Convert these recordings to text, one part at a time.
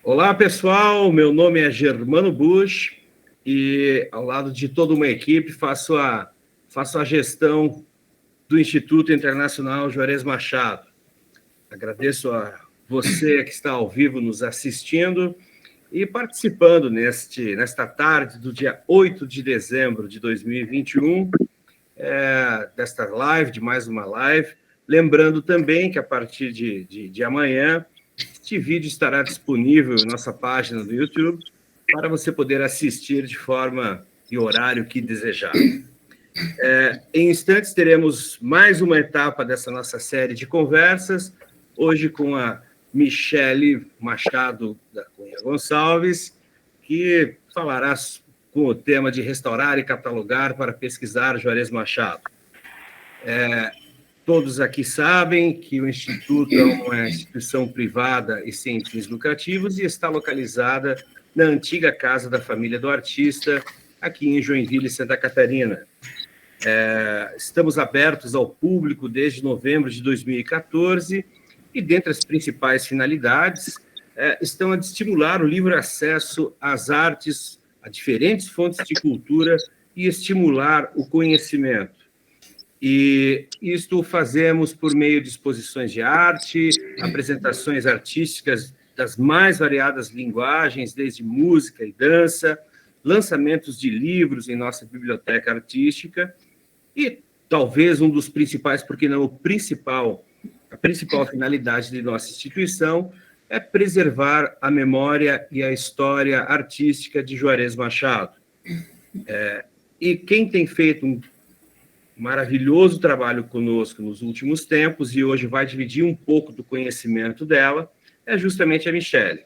Olá, pessoal. Meu nome é Germano Busch e, ao lado de toda uma equipe, faço a gestão do Instituto Internacional Juarez Machado. Agradeço a você que está ao vivo nos assistindo e participando nesta tarde do dia 8 de dezembro de 2021, desta live, de mais uma live. Lembrando também que, a partir de amanhã, este vídeo estará disponível em nossa página do YouTube para você poder assistir de forma e horário que desejar. Em instantes, teremos mais uma etapa dessa nossa série de conversas, hoje com a Michele Machado da Cunha Gonçalves, que falará com o tema de restaurar e catalogar para pesquisar Juarez Machado. Todos aqui sabem que o Instituto é uma instituição privada e sem fins lucrativos e está localizada na antiga casa da família do artista, aqui em Joinville, Santa Catarina. Estamos abertos ao público desde novembro de 2014 e, dentre as principais finalidades, estão a estimular o livre acesso às artes, a diferentes fontes de cultura e estimular o conhecimento. E isto fazemos por meio de exposições de arte, apresentações artísticas das mais variadas linguagens, desde música e dança, lançamentos de livros em nossa biblioteca artística e talvez um dos principais, porque não a principal finalidade de nossa instituição é preservar a memória e a história artística de Juarez Machado. E quem tem feito um maravilhoso trabalho conosco nos últimos tempos e hoje vai dividir um pouco do conhecimento dela, é justamente a Michele.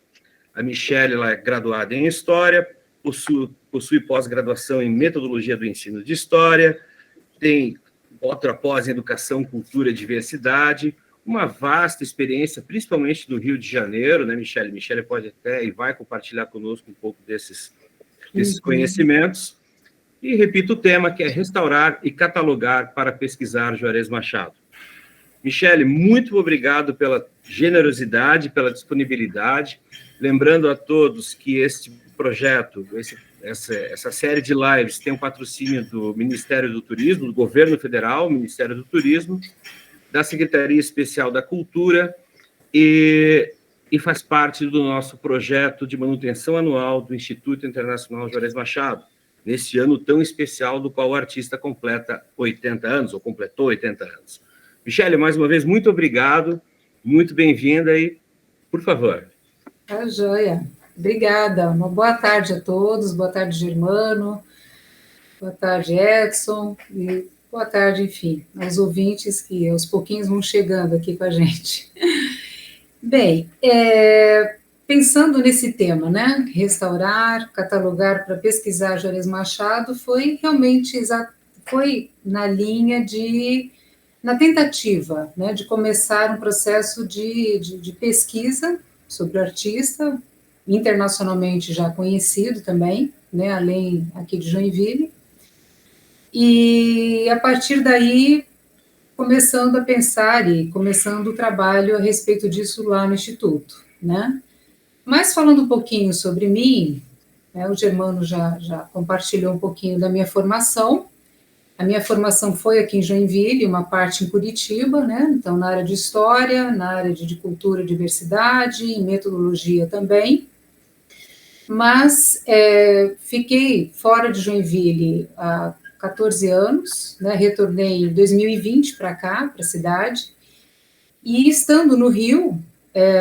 A Michele, ela é graduada em História, possui pós-graduação em Metodologia do Ensino de História, tem outra pós em Educação, Cultura e Diversidade, uma vasta experiência, principalmente do Rio de Janeiro, né, Michele? Michele pode até e vai compartilhar conosco um pouco desses conhecimentos. E repito o tema, que é restaurar e catalogar para pesquisar Juarez Machado. Michele, muito obrigado pela generosidade, pela disponibilidade. Lembrando a todos que este projeto, essa série de lives tem um patrocínio do Ministério do Turismo, do Governo Federal, Ministério do Turismo, da Secretaria Especial da Cultura e faz parte do nosso projeto de manutenção anual do Instituto Internacional Juarez Machado, nesse ano tão especial do qual o artista completa 80 anos, ou completou 80 anos. Michele, mais uma vez, muito obrigado, muito bem-vinda e, por favor. Tá joia. Obrigada. Uma boa tarde a todos, boa tarde, Germano, boa tarde, Edson, e boa tarde, enfim, aos ouvintes que aos pouquinhos vão chegando aqui com a gente. Bem, pensando nesse tema, né, restaurar, catalogar para pesquisar Juarez Machado, foi realmente na linha na tentativa, né, de começar um processo de pesquisa sobre o artista, internacionalmente já conhecido também, né, além aqui de Joinville, e a partir daí começando a pensar e começando o trabalho a respeito disso lá no Instituto, né. Mas falando um pouquinho sobre mim, né, o Germano já compartilhou um pouquinho da minha formação. A minha formação foi aqui em Joinville, uma parte em Curitiba, né, então na área de História, na área de Cultura e Diversidade, em Metodologia também. Mas fiquei fora de Joinville há 14 anos, né, retornei em 2020 para cá, para a cidade, e estando no Rio,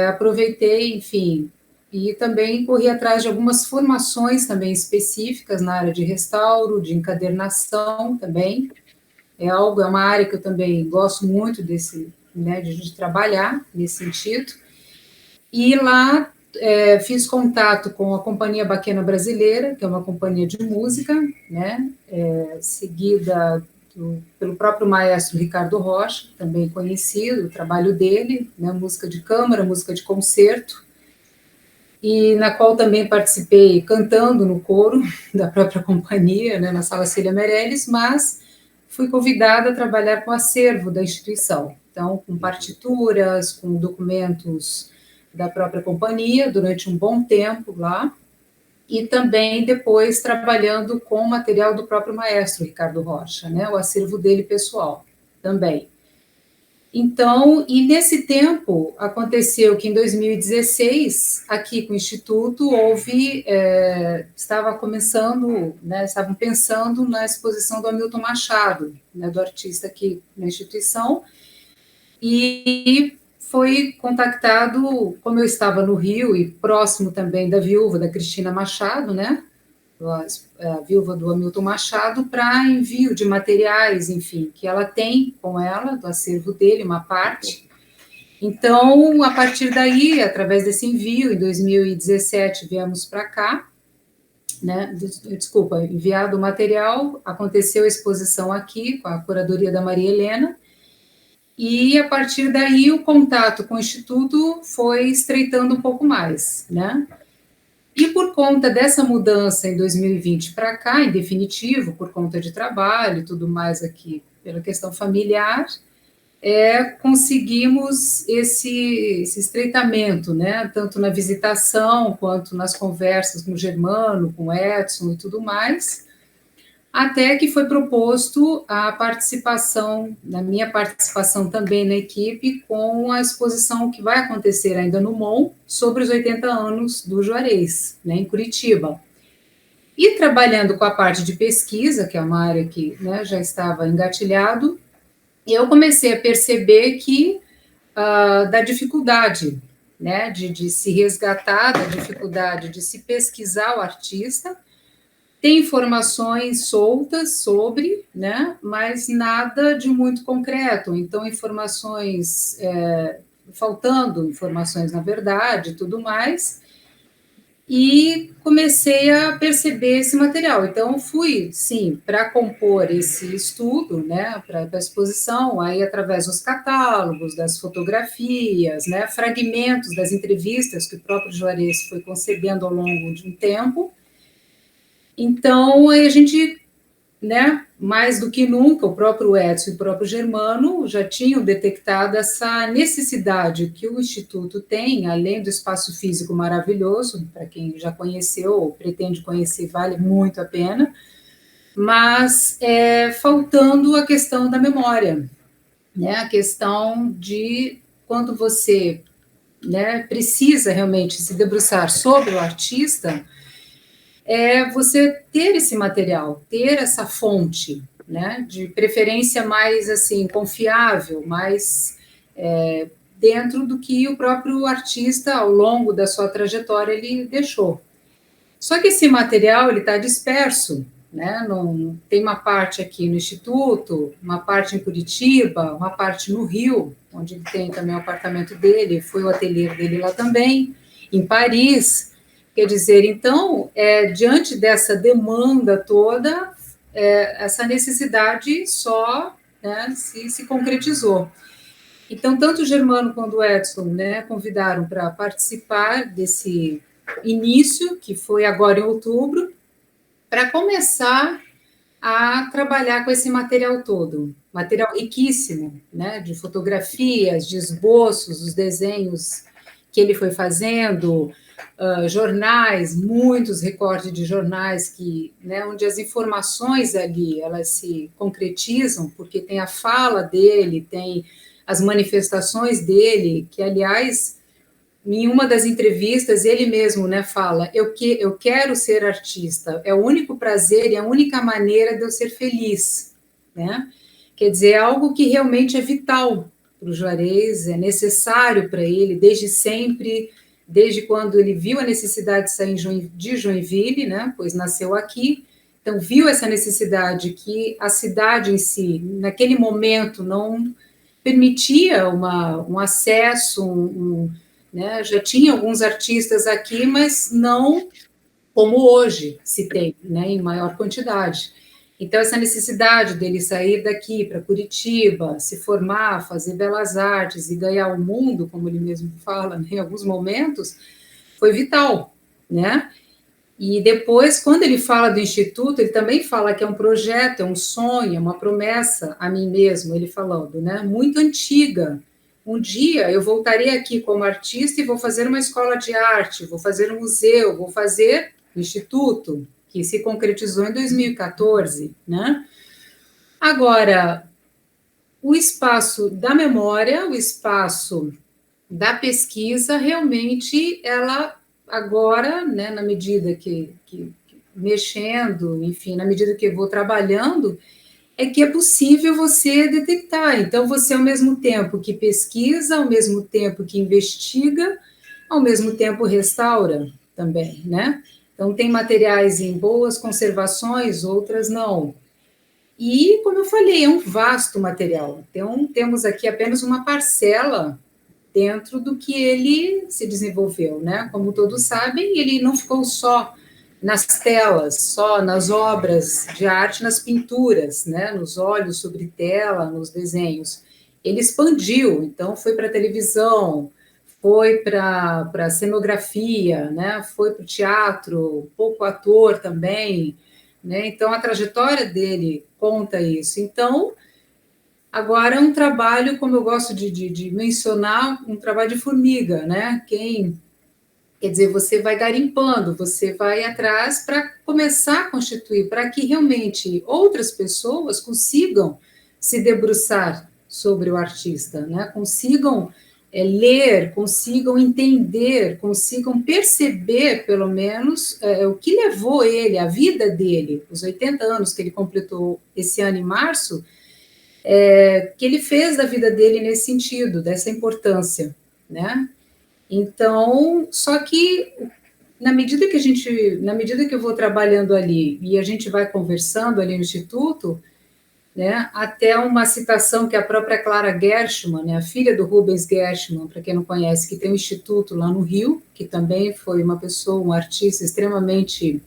aproveitei, enfim, e também corri atrás de algumas formações também específicas na área de restauro, de encadernação também. É uma área que eu também gosto muito né, de trabalhar nesse sentido. E lá fiz contato com a Companhia Baquena Brasileira, que é uma companhia de música, né, seguida pelo próprio maestro Ricardo Rocha, também conhecido, o trabalho dele, né, música de câmara, música de concerto, e na qual também participei cantando no coro da própria companhia, né, na Sala Cília Meirelles, mas fui convidada a trabalhar com o acervo da instituição, então com partituras, com documentos da própria companhia durante um bom tempo lá, e também depois trabalhando com o material do próprio maestro Ricardo Rocha, né, o acervo dele pessoal também. Então, e nesse tempo, aconteceu que em 2016, aqui com o Instituto, estava começando, né, estavam pensando na exposição do Hamilton Machado, né, do artista aqui na instituição, e foi contactado, como eu estava no Rio e próximo também da viúva da Cristina Machado, né, a viúva do Hamilton Machado, para envio de materiais, enfim, que ela tem com ela, do acervo dele, uma parte. Então, a partir daí, através desse envio, em 2017, viemos para cá, né, desculpa, enviado o material, aconteceu a exposição aqui, com a curadoria da Maria Helena, e, a partir daí, o contato com o Instituto foi estreitando um pouco mais, né? E por conta dessa mudança em 2020 para cá, em definitivo, por conta de trabalho e tudo mais aqui, pela questão familiar, conseguimos esse estreitamento, né? Tanto na visitação, quanto nas conversas com o Germano, com o Edson e tudo mais, até que foi proposto a participação, na minha participação também na equipe, com a exposição que vai acontecer ainda no MON, sobre os 80 anos do Juarez, né, em Curitiba. E trabalhando com a parte de pesquisa, que é uma área que, né, já estava engatilhado, eu comecei a perceber que da dificuldade, né, de se resgatar, da dificuldade de se pesquisar o artista. Tem informações soltas sobre, né, mas nada de muito concreto. Então, faltando informações, na verdade, e tudo mais. E comecei a perceber esse material. Então, fui, sim, para compor esse estudo, né, para a exposição, aí através dos catálogos, das fotografias, né, fragmentos das entrevistas que o próprio Juarez foi concebendo ao longo de um tempo. Então, aí a gente, né, mais do que nunca, o próprio Edson e o próprio Germano já tinham detectado essa necessidade que o Instituto tem, além do espaço físico maravilhoso, para quem já conheceu ou pretende conhecer, vale muito a pena, mas faltando a questão da memória, né, a questão de quando você, né, precisa realmente se debruçar sobre o artista, você ter esse material, ter essa fonte, né, de preferência mais assim confiável, mais dentro do que o próprio artista ao longo da sua trajetória ele deixou. Só que esse material ele está disperso, né? Não, tem uma parte aqui no Instituto, uma parte em Curitiba, uma parte no Rio, onde ele tem também o apartamento dele, foi o ateliê dele lá também, em Paris. Quer dizer, então, diante dessa demanda toda, essa necessidade só, né, se concretizou. Então, tanto o Germano quanto o Edson, né, convidaram para participar desse início, que foi agora em outubro, para começar a trabalhar com esse material todo, material riquíssimo, né, de fotografias, de esboços, os desenhos que ele foi fazendo, jornais, muitos recortes de jornais que, né, onde as informações ali elas se concretizam, porque tem a fala dele, tem as manifestações dele, que, aliás, em uma das entrevistas, ele mesmo, né, fala, eu quero ser artista, é o único prazer e a única maneira de eu ser feliz, né? Quer dizer, é algo que realmente é vital para o Juarez, é necessário para ele, desde sempre, desde quando ele viu a necessidade de sair de Joinville, né, pois nasceu aqui, então viu essa necessidade que a cidade em si, naquele momento, não permitia um acesso, né, já tinha alguns artistas aqui, mas não como hoje se tem, né, em maior quantidade. Então, essa necessidade dele sair daqui para Curitiba, se formar, fazer belas artes e ganhar o mundo, como ele mesmo fala, né, em alguns momentos, foi vital, né? E depois, quando ele fala do Instituto, ele também fala que é um projeto, é um sonho, é uma promessa a mim mesmo, ele falando, né, muito antiga, um dia eu voltarei aqui como artista e vou fazer uma escola de arte, vou fazer um museu, vou fazer um instituto, que se concretizou em 2014, né? Agora, o espaço da memória, o espaço da pesquisa, realmente, ela agora, né, na medida que mexendo, enfim, na medida que eu vou trabalhando, é que é possível você detectar. Então, você, ao mesmo tempo que pesquisa, ao mesmo tempo que investiga, ao mesmo tempo restaura também, né? Então, tem materiais em boas conservações, outras não. E, como eu falei, é um vasto material. Então, temos aqui apenas uma parcela dentro do que ele se desenvolveu, né? Como todos sabem, ele não ficou só nas telas, só nas obras de arte, nas pinturas, né? Nos óleos sobre tela, nos desenhos. Ele expandiu, então foi para a televisão, foi para a cenografia, né? Foi para o teatro, pouco ator também, né? Então a trajetória dele conta isso. Então, agora, um trabalho, como eu gosto de mencionar, um trabalho de formiga, né? Quer dizer, você vai garimpando, você vai atrás para começar a constituir, para que realmente outras pessoas consigam se debruçar sobre o artista, né? Consigam ler, consigam entender, consigam perceber, pelo menos, o que levou ele, a vida dele, os 80 anos que ele completou esse ano em março, que ele fez da vida dele nesse sentido, dessa importância, né? Então, só que na medida que eu vou trabalhando ali e a gente vai conversando ali no Instituto, né, até uma citação que a própria Clara Gershman, né, a filha do Rubens Gershman, para quem não conhece, que tem um instituto lá no Rio, que também foi uma pessoa, um artista extremamente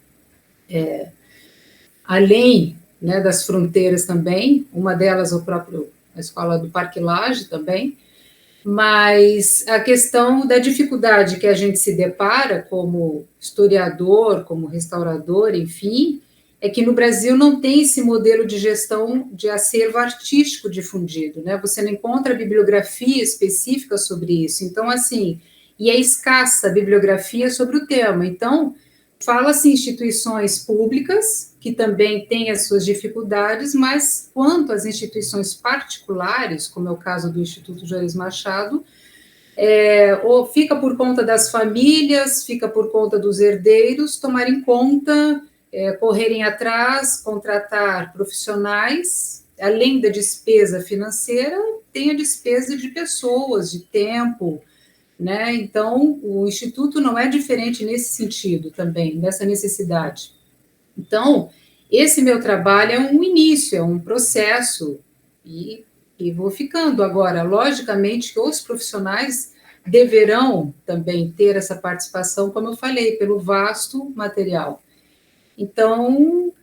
além, né, das fronteiras também, uma delas a escola do Parque Lage também, mas a questão da dificuldade que a gente se depara como historiador, como restaurador, enfim, é que no Brasil não tem esse modelo de gestão de acervo artístico difundido, né? Você não encontra bibliografia específica sobre isso. Então, assim, e é escassa a bibliografia sobre o tema. Então, fala-se em instituições públicas, que também têm as suas dificuldades, mas quanto às instituições particulares, como é o caso do Instituto Juarez Machado, ou fica por conta das famílias, fica por conta dos herdeiros, tomar em conta, correrem atrás, contratar profissionais, além da despesa financeira, tem a despesa de pessoas, de tempo, né? Então, o Instituto não é diferente nesse sentido também, nessa necessidade. Então, esse meu trabalho é um início, é um processo, e vou ficando agora. Logicamente que os profissionais deverão também ter essa participação, como eu falei, pelo vasto material. Então,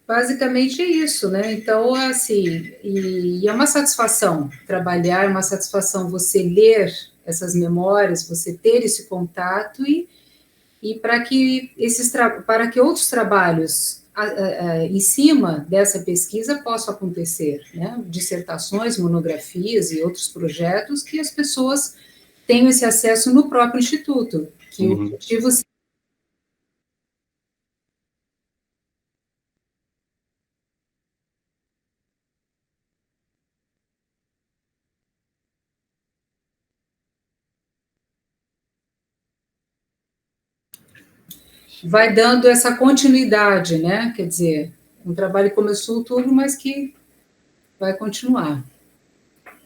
basicamente é isso, né? Então, assim, e é uma satisfação trabalhar, é uma satisfação você ler essas memórias, você ter esse contato e para que outros trabalhos em cima dessa pesquisa possam acontecer, né? Dissertações, monografias e outros projetos que as pessoas tenham esse acesso no próprio instituto, que o objetivo vai dando essa continuidade, né? Quer dizer, um trabalho que começou tudo, mas que vai continuar.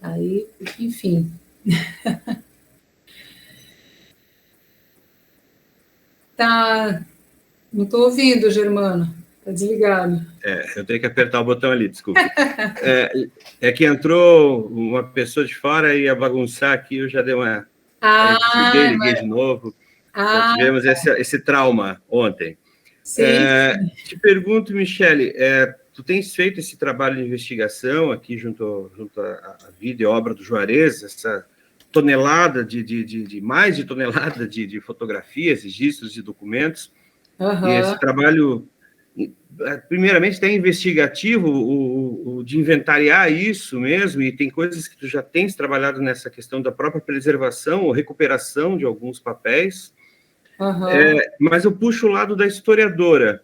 Aí, enfim. Tá, não estou ouvindo, Germano. Está desligado. Eu tenho que apertar o botão ali, desculpa. É que entrou uma pessoa de fora e ia bagunçar aqui, eu já dei uma... desliguei, liguei de novo. Já tivemos esse trauma ontem. Te pergunto, Michele, tu tens feito esse trabalho de investigação aqui junto à vida e obra do Juarez, essa tonelada mais de tonelada de fotografias, registros e documentos, e esse trabalho, primeiramente, é investigativo, de inventariar isso mesmo, e tem coisas que tu já tens trabalhado nessa questão da própria preservação ou recuperação de alguns papéis, mas eu puxo o lado da historiadora.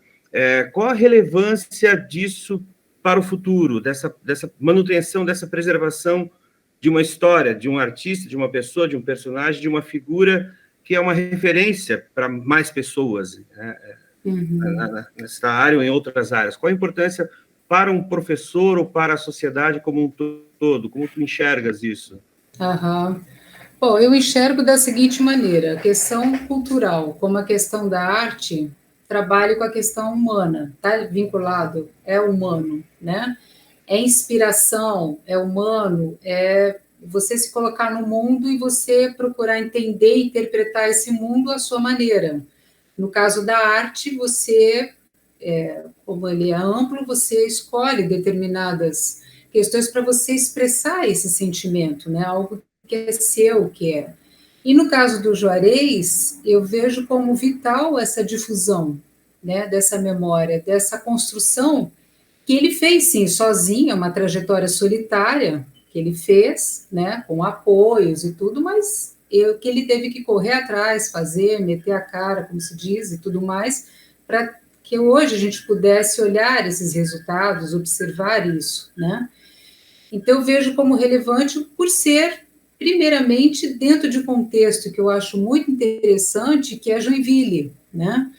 Qual a relevância disso para o futuro, dessa manutenção, dessa preservação de uma história, de um artista, de uma pessoa, de um personagem, de uma figura que é uma referência para mais pessoas, né? Nessa área ou em outras áreas? Qual a importância para um professor ou para a sociedade como um todo? Como tu enxergas isso? Bom, eu enxergo da seguinte maneira: a questão cultural, como a questão da arte, trabalho com a questão humana, está vinculado, é humano, né? É inspiração, é humano, é você se colocar no mundo e você procurar entender e interpretar esse mundo à sua maneira. No caso da arte, você, como ele é amplo, você escolhe determinadas questões para você expressar esse sentimento, né? Algo que é seu, que é. E no caso do Juarez, eu vejo como vital essa difusão, né, dessa memória, dessa construção que ele fez, sim, sozinho, é uma trajetória solitária que ele fez, né, com apoios e tudo, mas que ele teve que correr atrás, fazer, meter a cara, como se diz, e tudo mais, para que hoje a gente pudesse olhar esses resultados, observar isso, né? Então, eu vejo como relevante por ser, primeiramente, dentro de contexto que eu acho muito interessante, que é Joinville, né?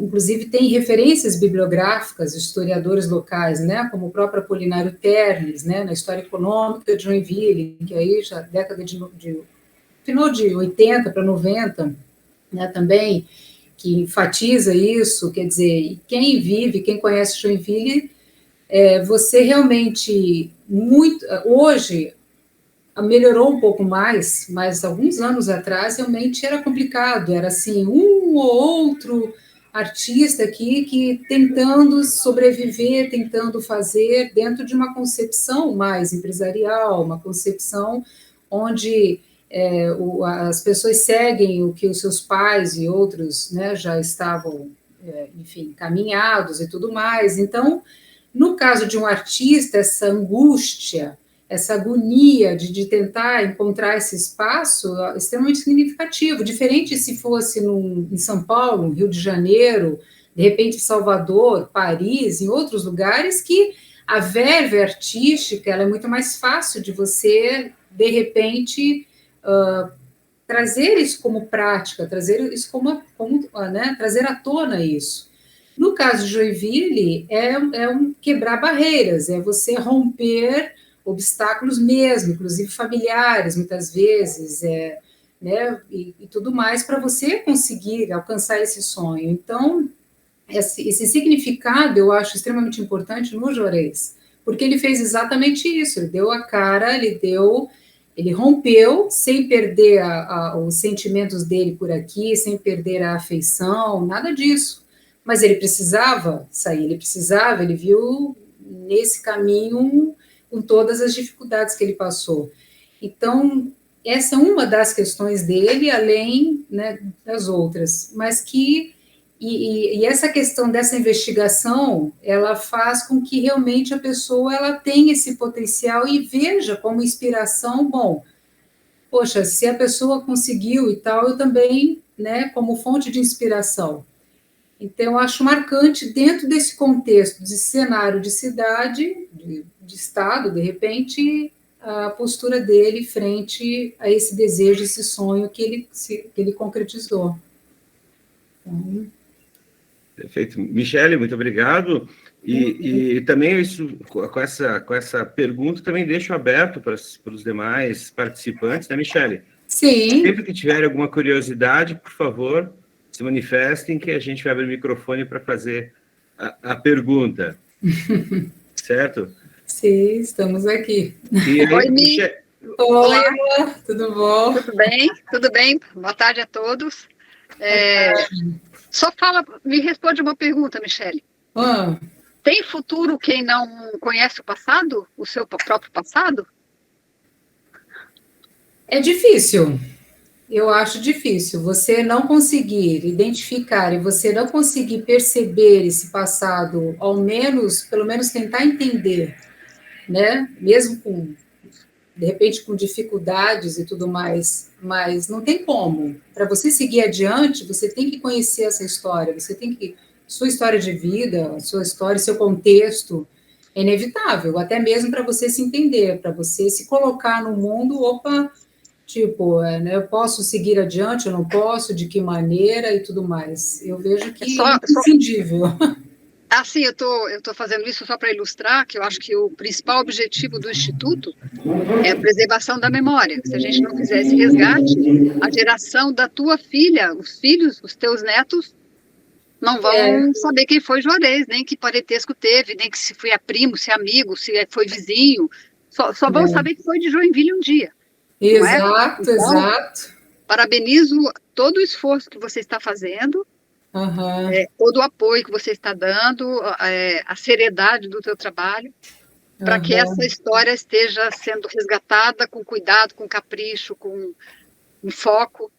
Inclusive, tem referências bibliográficas, historiadores locais, né, como o próprio Apolinário Ternes, né, na História Econômica de Joinville, que aí já década final de 80 para 90, né, também, que enfatiza isso, quer dizer, quem vive, quem conhece Joinville, você realmente, hoje, melhorou um pouco mais, mas alguns anos atrás realmente era complicado, era assim, um ou outro artista aqui que tentando sobreviver, tentando fazer dentro de uma concepção mais empresarial, uma concepção onde as pessoas seguem o que os seus pais e outros, né, já estavam, enfim, caminhados e tudo mais. Então, no caso de um artista, essa angústia, essa agonia de tentar encontrar esse espaço é extremamente significativo, diferente se fosse em São Paulo, Rio de Janeiro, de repente Salvador, Paris, em outros lugares que a verve artística ela é muito mais fácil de você, de repente, trazer isso como prática, trazer isso né, trazer à tona isso. No caso de Joinville, é um quebrar barreiras, é você romper obstáculos mesmo, inclusive familiares, muitas vezes, né, e tudo mais, para você conseguir alcançar esse sonho. Então, esse significado eu acho extremamente importante no Juarez, porque ele fez exatamente isso, ele deu a cara, ele rompeu sem perder os sentimentos dele por aqui, sem perder a afeição, nada disso. Mas ele precisava sair, ele viu nesse caminho com todas as dificuldades que ele passou. Então, essa é uma das questões dele, além, né, das outras, mas que, e essa questão dessa investigação, ela faz com que realmente a pessoa ela tenha esse potencial e veja como inspiração, bom, poxa, se a pessoa conseguiu e tal, eu também, né, como fonte de inspiração. Então, eu acho marcante, dentro desse contexto de cenário de cidade, de estado, de repente, a postura dele frente a esse desejo, esse sonho que ele concretizou. Então... Perfeito. Michele, muito obrigado. E também isso, com essa pergunta, também deixo aberto para os demais participantes, né, Michele? Sim. Sempre que tiver alguma curiosidade, por favor, se manifestem que a gente vai abrir o microfone para fazer a pergunta. Certo? Sim, estamos aqui. E aí, Oi, Michele... Oi, tudo bom? Tudo bem? Tudo bem? Boa tarde a todos. Só me responde uma pergunta, Michele. Tem futuro quem não conhece o passado? O seu próprio passado? É difícil. Eu acho difícil. Você não conseguir identificar e você não conseguir perceber esse passado, ao menos, pelo menos tentar entender, né? Mesmo com, de repente, com dificuldades e tudo mais, mas não tem como. Para você seguir adiante, você tem que conhecer essa história, você tem que... Sua história de vida, sua história, seu contexto, é inevitável, até mesmo para você se entender, para você se colocar no mundo, opa... Tipo, né, eu posso seguir adiante, eu não posso, de que maneira e tudo mais. Eu vejo que é imprescindível. Assim, eu tô fazendo isso só para ilustrar que eu acho que o principal objetivo do Instituto é a preservação da memória. Se a gente não fizer esse resgate, a geração da tua filha, os filhos, os teus netos, não vão saber quem foi Juarez, nem que parentesco teve, nem que se foi primo, se é amigo, se foi vizinho. Só vão saber que foi de Joinville um dia. Exato, então, exato. Parabenizo todo o esforço que você está fazendo, todo o apoio que você está dando, a seriedade do teu trabalho, para que essa história esteja sendo resgatada com cuidado, com capricho, com foco,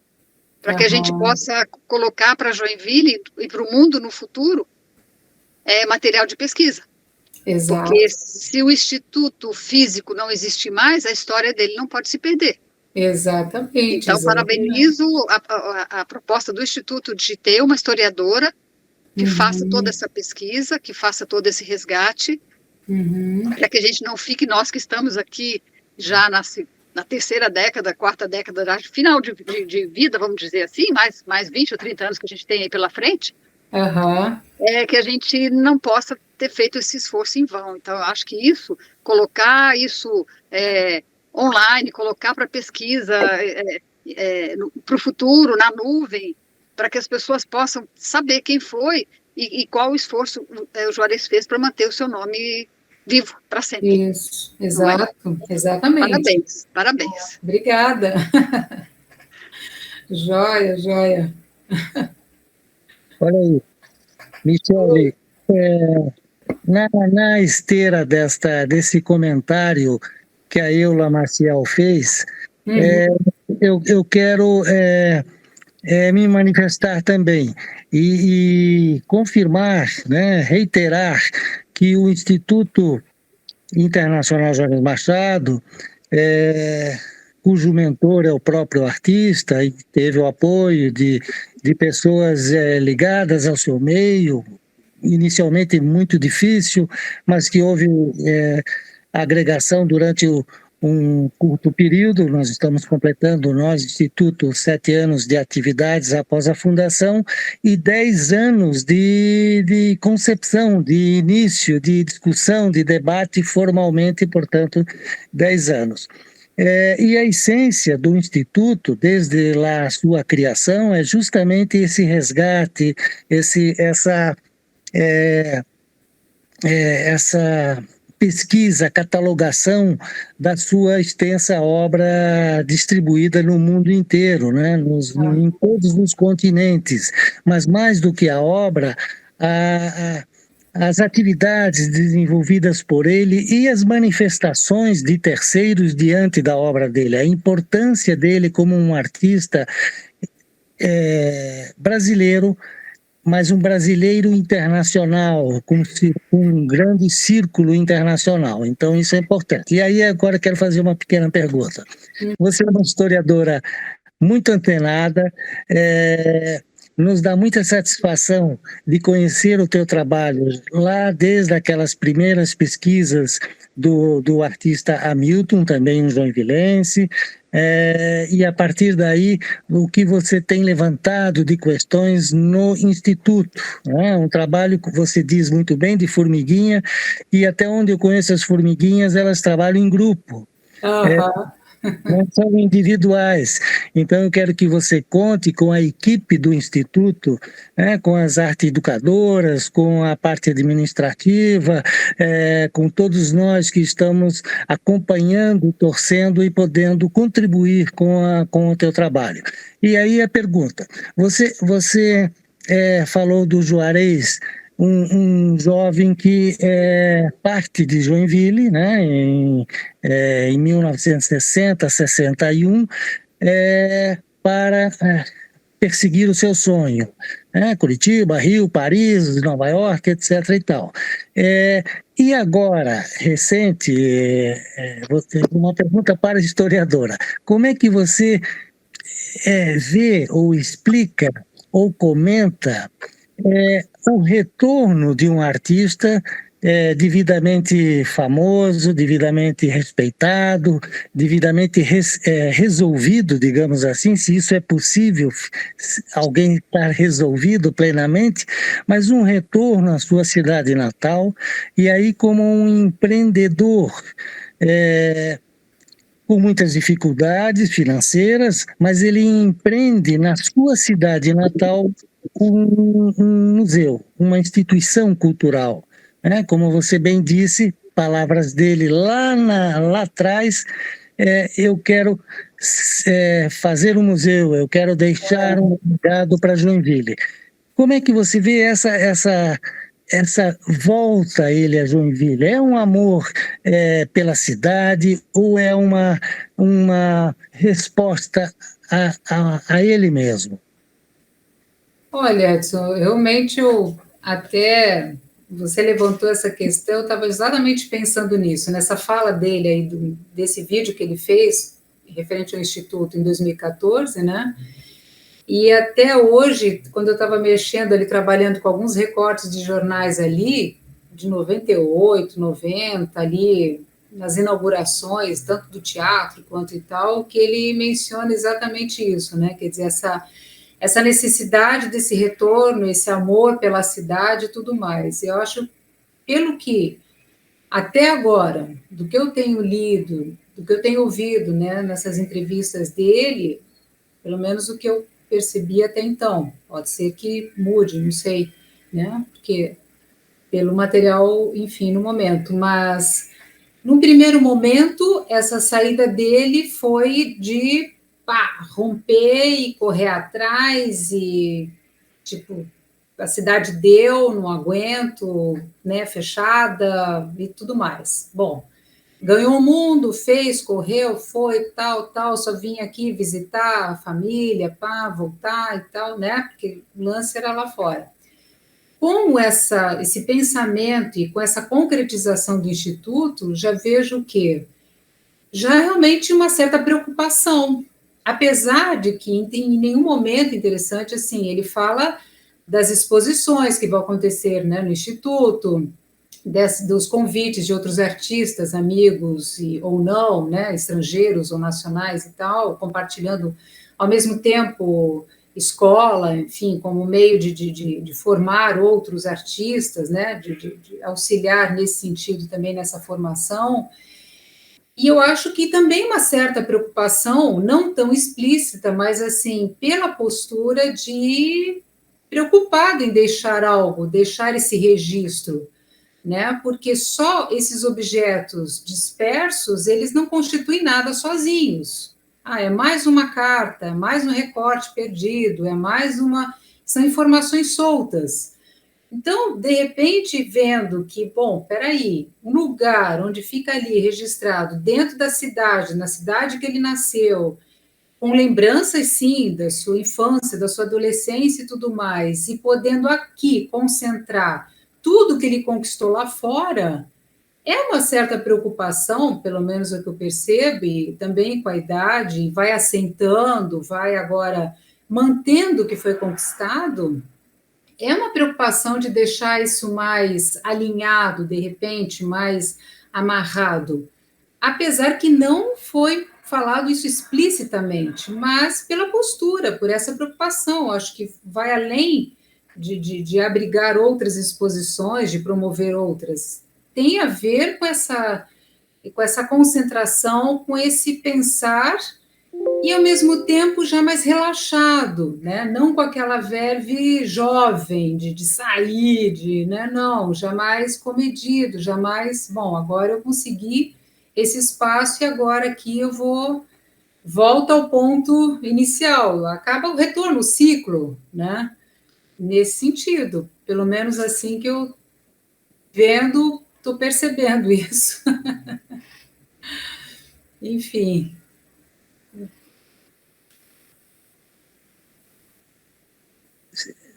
para que a gente possa colocar para Joinville e para o mundo no futuro material de pesquisa. Exato. Porque se o Instituto Físico não existir mais, a história dele não pode se perder. Exatamente. Então, parabenizo a proposta do Instituto de ter uma historiadora que faça toda essa pesquisa, que faça todo esse resgate, para que a gente não fique, nós que estamos aqui já na terceira década, quarta década, final de vida, vamos dizer assim, mais 20 ou 30 anos que a gente tem aí pela frente, que a gente não possa ter feito esse esforço em vão. Então, eu acho que colocar isso online, colocar para pesquisa, para o futuro, na nuvem, para que as pessoas possam saber quem foi e qual o esforço o Juarez fez para manter o seu nome vivo para sempre. Isso, exato, exatamente. Parabéns. Obrigada. Joia. Olha aí, Michele, na esteira desse comentário que a Eula Maciel fez, eu quero me manifestar também e confirmar, né, reiterar que o Instituto Internacional Juarez Machado, cujo mentor é o próprio artista, e teve o apoio de pessoas ligadas ao seu meio, inicialmente muito difícil, mas que houve agregação durante um curto período. Nós estamos completando, nós, Instituto, 7 anos de atividades após a fundação e 10 anos de concepção, de início, de discussão, de debate formalmente, portanto, 10 anos. E a essência do Instituto, desde lá a sua criação, é justamente esse resgate, essa pesquisa, catalogação da sua extensa obra distribuída no mundo inteiro, né? Em todos os continentes. Mas mais do que a obra, as atividades desenvolvidas por ele e as manifestações de terceiros diante da obra dele, a importância dele como um artista brasileiro, mas um brasileiro internacional, com um grande círculo internacional. Então, isso é importante. E aí, agora, quero fazer uma pequena pergunta. Você é uma historiadora muito antenada, nos dá muita satisfação de conhecer o teu trabalho, lá desde aquelas primeiras pesquisas do artista Hamilton, também um joinvilense, e a partir daí o que você tem levantado de questões no Instituto, né? Um trabalho que você diz muito bem de formiguinha, e até onde eu conheço as formiguinhas, elas trabalham em grupo. Não são individuais. Então eu quero que você conte com a equipe do Instituto, né, com as arte educadoras, com a parte administrativa, com todos nós que estamos acompanhando, torcendo e podendo contribuir com o teu trabalho. E aí a pergunta, você falou do Juarez, um jovem que parte de Joinville, né, em 1960, 61, para perseguir o seu sonho. Curitiba, Rio, Paris, Nova York, etc. e tal. E agora, recente, uma pergunta para a historiadora. Como é que você vê ou explica ou comenta o retorno de um artista devidamente famoso, devidamente respeitado, devidamente resolvido, digamos assim, se isso é possível, alguém estar resolvido plenamente, mas um retorno à sua cidade natal, e aí como um empreendedor, com muitas dificuldades financeiras, mas ele empreende na sua cidade natal um museu, uma instituição cultural. Como você bem disse, palavras dele lá atrás, eu quero fazer um museu, eu quero deixar um legado para Joinville. Como é que você vê essa volta a ele a Joinville? É um amor pela cidade ou é uma resposta a ele mesmo? Olha, Edson, realmente até você levantou essa questão, eu estava exatamente pensando nisso, nessa fala dele aí, desse vídeo que ele fez, referente ao Instituto em 2014, né? E até hoje, quando eu estava mexendo ali, trabalhando com alguns recortes de jornais ali, de 98, 90, ali, nas inaugurações, tanto do teatro quanto e tal, que ele menciona exatamente isso, né? Quer dizer, essa necessidade desse retorno, esse amor pela cidade e tudo mais. Eu acho, pelo que, até agora, do que eu tenho lido, do que eu tenho ouvido, né, nessas entrevistas dele, pelo menos o que eu percebi até então, pode ser que mude, não sei, né, porque pelo material, enfim, no momento, mas num primeiro momento, essa saída dele foi de romper e correr atrás e, tipo, a cidade deu, não aguento, né, fechada e tudo mais. Bom, ganhou o mundo, fez, correu, foi, tal, só vim aqui visitar a família, voltar e tal, né, porque o lance era lá fora. Com esse pensamento e com essa concretização do Instituto, já vejo o quê? Já realmente uma certa preocupação, apesar de que em nenhum momento interessante, assim, ele fala das exposições que vão acontecer, né, no Instituto, dos convites de outros artistas, amigos ou não, né, estrangeiros ou nacionais e tal, compartilhando ao mesmo tempo escola, enfim, como meio de formar outros artistas, né, de auxiliar nesse sentido também nessa formação. E eu acho que também uma certa preocupação, não tão explícita, mas assim, pela postura de preocupado em deixar algo, deixar esse registro, né? Porque só esses objetos dispersos, eles não constituem nada sozinhos. É mais uma carta, é mais um recorte perdido, é mais uma... São informações soltas. Então, de repente, vendo que, bom, peraí, um lugar onde fica ali registrado, dentro da cidade, na cidade que ele nasceu, com lembranças, sim, da sua infância, da sua adolescência e tudo mais, e podendo aqui concentrar tudo que ele conquistou lá fora, é uma certa preocupação, pelo menos é o que eu percebo, e também com a idade, vai assentando, vai agora mantendo o que foi conquistado, é uma preocupação de deixar isso mais alinhado, de repente, mais amarrado, apesar que não foi falado isso explicitamente, mas pela postura, por essa preocupação, acho que vai além de abrigar outras exposições, de promover outras, tem a ver com essa concentração, com esse pensar e, ao mesmo tempo, já mais relaxado, né? Não com aquela verve jovem de sair, né? Não, já mais comedido, já mais, bom, agora eu consegui esse espaço e agora aqui eu volta ao ponto inicial, acaba o retorno, o ciclo, né? Nesse sentido, pelo menos assim que eu vendo, estou percebendo isso. Enfim.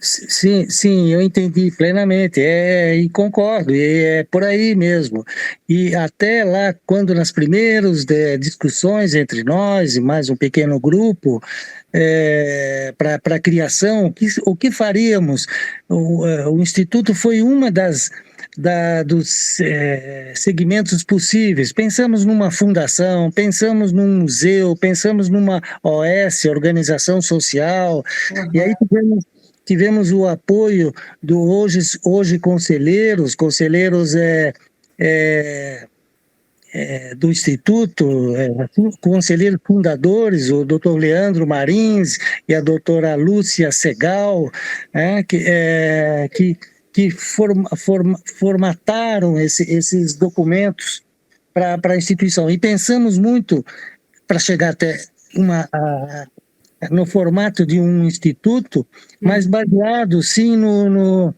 Sim, eu entendi plenamente, e concordo, e é por aí mesmo. E até lá, quando nas primeiras discussões entre nós e mais um pequeno grupo, para a criação, o que faríamos? O Instituto foi uma dos segmentos possíveis. Pensamos numa fundação, pensamos num museu, pensamos numa OS, organização social, e aí tivemos o apoio do hoje conselheiros do Instituto, conselheiros fundadores, o doutor Leandro Marins e a doutora Lúcia Segal, que formataram esses documentos para a instituição. E pensamos muito para chegar até no formato de um instituto, mas baseado, sim, no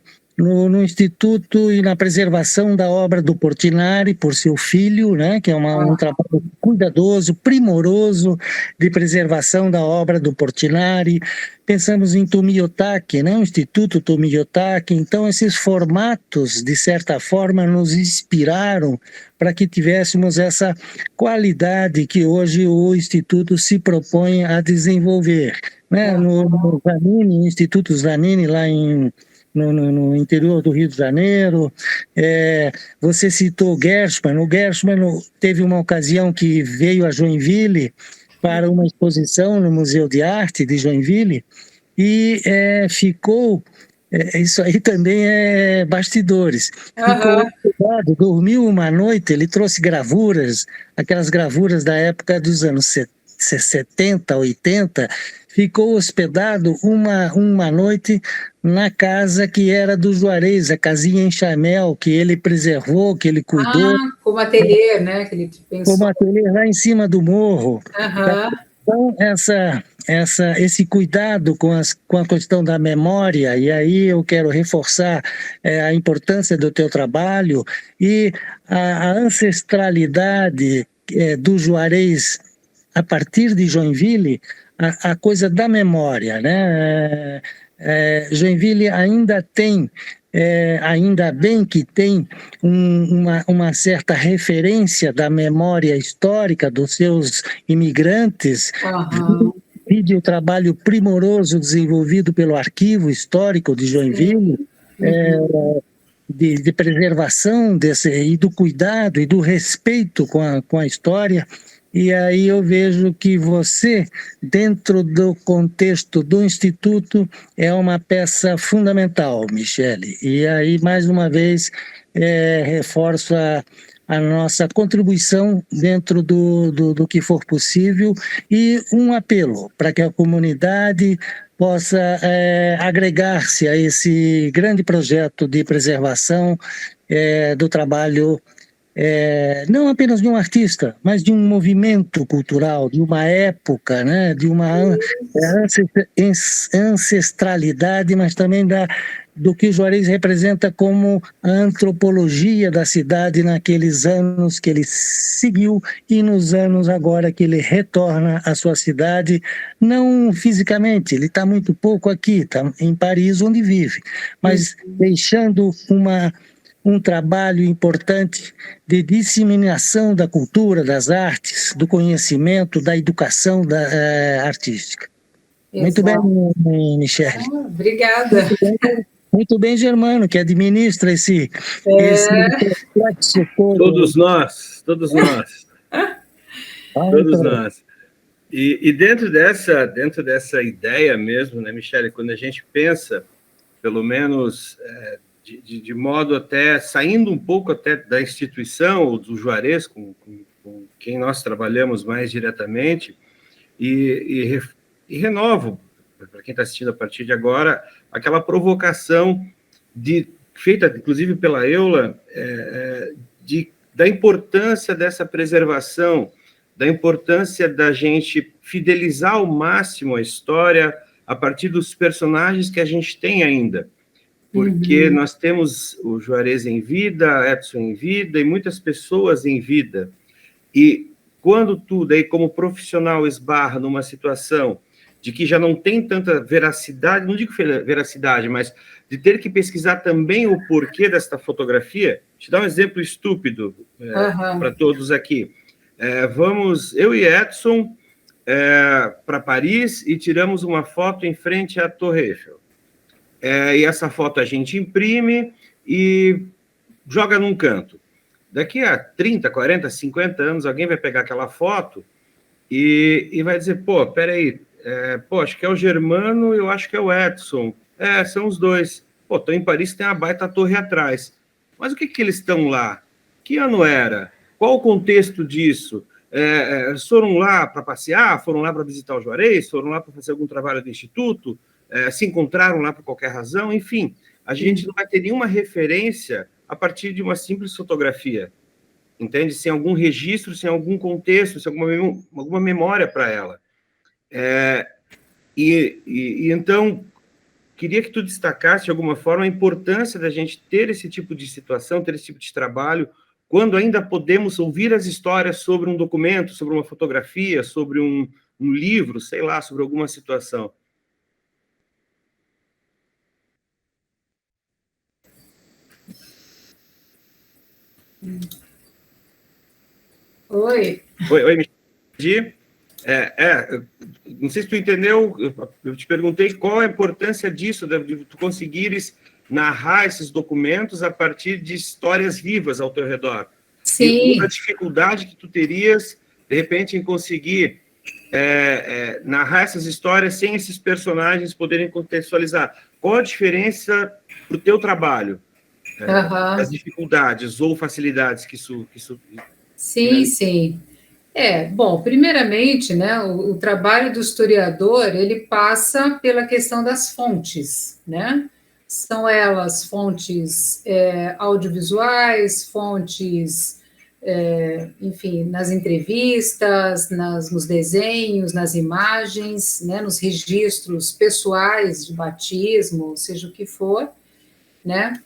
Instituto e na preservação da obra do Portinari por seu filho, né, que é um trabalho cuidadoso, primoroso de preservação da obra do Portinari. Pensamos em Tomi-Otaki, né, o Instituto Tomi-Otaki. Então, esses formatos, de certa forma, nos inspiraram para que tivéssemos essa qualidade que hoje o Instituto se propõe a desenvolver. Né? No Zanini, Instituto Zanini, lá no interior do Rio de Janeiro. Você citou Gershman. O Gershman teve uma ocasião que veio a Joinville para uma exposição no Museu de Arte de Joinville e ficou... isso aí também é bastidores. Ficou ocupado, dormiu uma noite, ele trouxe gravuras, aquelas gravuras da época dos anos 70, 80, ficou hospedado uma noite na casa que era do Juarez, a casinha em Chamel, que ele preservou, que ele cuidou. Como ateliê, né? Que ele pensou. Como ateliê lá em cima do morro. Então, esse cuidado com a questão da memória, e aí eu quero reforçar a importância do teu trabalho e a ancestralidade do Juarez a partir de Joinville, a coisa da memória, né? Joinville ainda tem, ainda bem que tem uma certa referência da memória histórica dos seus imigrantes, vide o trabalho primoroso desenvolvido pelo Arquivo Histórico de Joinville, de preservação e do cuidado e do respeito com a história. E aí eu vejo que você, dentro do contexto do Instituto, é uma peça fundamental, Michele. E aí, mais uma vez, reforço a nossa contribuição dentro do que for possível e um apelo para que a comunidade possa agregar-se a esse grande projeto de preservação do trabalho não apenas de um artista, mas de um movimento cultural, de uma época, né? De uma ancestralidade, mas também do que o Juarez representa como a antropologia da cidade naqueles anos que ele seguiu e nos anos agora que ele retorna à sua cidade, não fisicamente, ele está muito pouco aqui, está em Paris, onde vive, mas deixando um trabalho importante de disseminação da cultura, das artes, do conhecimento, da educação artística. Exato. Muito bem, Michele. Obrigada. Muito bem, Germano, que administra esse complexo todo. Todos nós. Todos nós. E dentro dessa ideia mesmo, né, Michele, quando a gente pensa, pelo menos... De modo até, saindo um pouco até da instituição, ou do Juarez, com quem nós trabalhamos mais diretamente, e renovo, para quem está assistindo a partir de agora, aquela provocação feita, inclusive, pela Eula, da importância dessa preservação, da importância da gente fidelizar ao máximo a história a partir dos personagens que a gente tem ainda. Porque nós temos o Juarez em vida, Edson em vida e muitas pessoas em vida. E quando tu, daí, como profissional, esbarra numa situação de que já não tem tanta veracidade, não digo veracidade, mas de ter que pesquisar também o porquê desta fotografia. Te dar um exemplo estúpido para todos aqui. Vamos, eu e Edson, para Paris e tiramos uma foto em frente à Torre Eiffel. E essa foto a gente imprime e joga num canto. Daqui a 30, 40, 50 anos, alguém vai pegar aquela foto e vai dizer, pô, peraí, acho que é o Germano, eu acho que é o Edson. São os dois. Pô, estão em Paris, tem uma baita torre atrás. Mas o que eles estão lá? Que ano era? Qual o contexto disso? Foram lá para passear? Foram lá para visitar o Juarez? Foram lá para fazer algum trabalho do Instituto? Se encontraram lá por qualquer razão? Enfim, a gente não vai ter nenhuma referência a partir de uma simples fotografia, entende? Sem algum registro, sem algum contexto, sem alguma memória para ela. Então, queria que tu destacasse, de alguma forma, a importância da gente ter esse tipo de situação, ter esse tipo de trabalho, quando ainda podemos ouvir as histórias sobre um documento, sobre uma fotografia, sobre um livro, sei lá, sobre alguma situação. Oi, me entendi. Não sei se tu entendeu, eu te perguntei qual a importância disso, de tu conseguires narrar esses documentos a partir de histórias vivas ao teu redor. sim. E a dificuldade que tu terias, de repente, em conseguir narrar essas histórias sem esses personagens poderem contextualizar. Qual a diferença para o teu trabalho? As dificuldades ou facilidades que isso Sim, sim. Bom, primeiramente, né, o trabalho do historiador, ele passa pela questão das fontes, né? São elas fontes audiovisuais, fontes, enfim, nas entrevistas, nos desenhos, nas imagens, né, nos registros pessoais de batismo, seja o que for, né?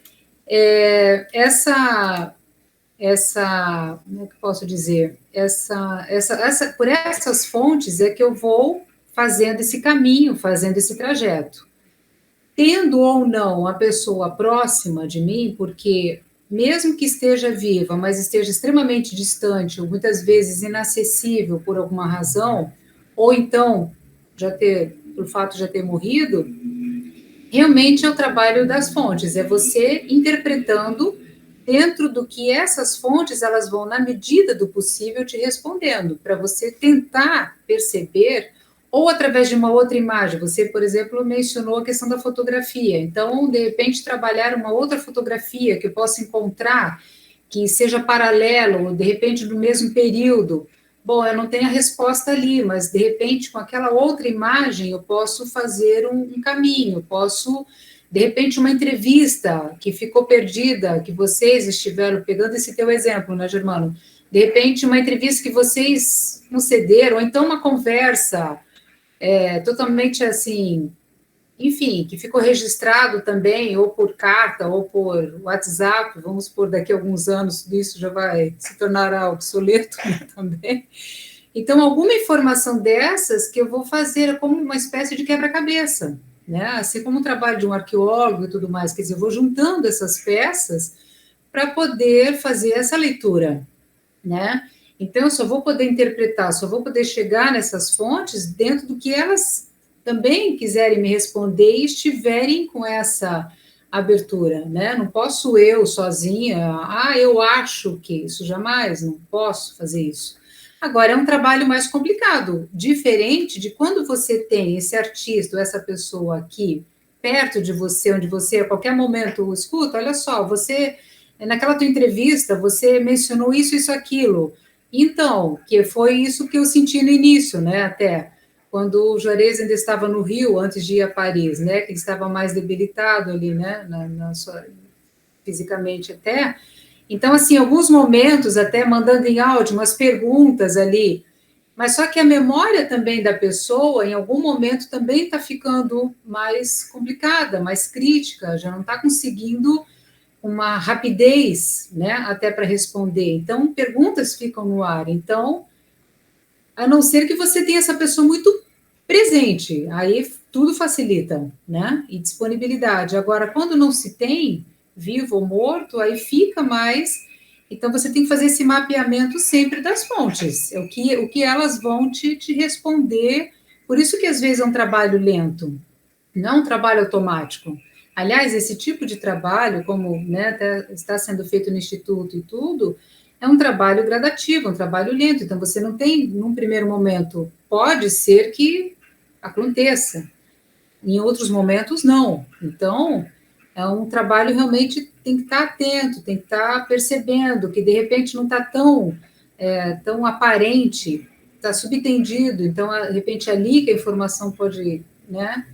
Como é que eu posso dizer? Por essas fontes é que eu vou fazendo esse caminho, fazendo esse trajeto. Tendo ou não a pessoa próxima de mim, porque mesmo que esteja viva, mas esteja extremamente distante, ou muitas vezes inacessível por alguma razão, ou então por fato de já ter morrido, realmente é o trabalho das fontes, é você interpretando dentro do que essas fontes elas vão, na medida do possível, te respondendo, para você tentar perceber, ou através de uma outra imagem. Você, por exemplo, mencionou a questão da fotografia. Então, de repente, trabalhar uma outra fotografia que eu possa encontrar, que seja paralelo, de repente, no mesmo período. Bom, eu não tenho a resposta ali, mas, de repente, com aquela outra imagem, eu posso fazer um caminho, posso... De repente, uma entrevista que ficou perdida, que vocês estiveram, pegando esse teu exemplo, né, Germano? De repente, uma entrevista que vocês concederam, ou então uma conversa totalmente assim, enfim, que ficou registrado também, ou por carta, ou por WhatsApp, vamos por daqui a alguns anos, isso já vai se tornar obsoleto também. Então, alguma informação dessas que eu vou fazer como uma espécie de quebra-cabeça, né? Assim como o trabalho de um arqueólogo e tudo mais, quer dizer, eu vou juntando essas peças para poder fazer essa leitura, né? Então, eu só vou poder interpretar, só vou poder chegar nessas fontes dentro do que elas também quiserem me responder e estiverem com essa abertura, né? Não posso eu sozinha, eu acho que isso, jamais, não posso fazer isso. Agora, é um trabalho mais complicado, diferente de quando você tem esse artista, ou essa pessoa aqui, perto de você, onde você, a qualquer momento, escuta, olha só, você, naquela tua entrevista, você mencionou isso, isso, aquilo. Então, que foi isso que eu senti no início, né, até, quando o Juarez ainda estava no Rio, antes de ir a Paris, né, que ele estava mais debilitado ali, né, fisicamente até. Então, assim, alguns momentos, até mandando em áudio umas perguntas ali, mas só que a memória também da pessoa, em algum momento, também está ficando mais complicada, mais crítica, já não está conseguindo uma rapidez, né, até para responder. Então, perguntas ficam no ar. Então, a não ser que você tenha essa pessoa muito presente, aí tudo facilita, né? E disponibilidade. Agora, quando não se tem, vivo ou morto, aí fica mais. Então, você tem que fazer esse mapeamento sempre das fontes, o que elas vão te responder. Por isso que, às vezes, é um trabalho lento, não é um trabalho automático. Aliás, esse tipo de trabalho, como, né, está sendo feito no Instituto e tudo, é um trabalho gradativo, um trabalho lento. Então, você não tem, num primeiro momento, pode ser que aconteça, em outros momentos, não. Então, é um trabalho realmente tem que estar atento, tem que estar percebendo que, de repente, não está tão aparente, está subtendido. Então, de repente, é ali que a informação pode, né,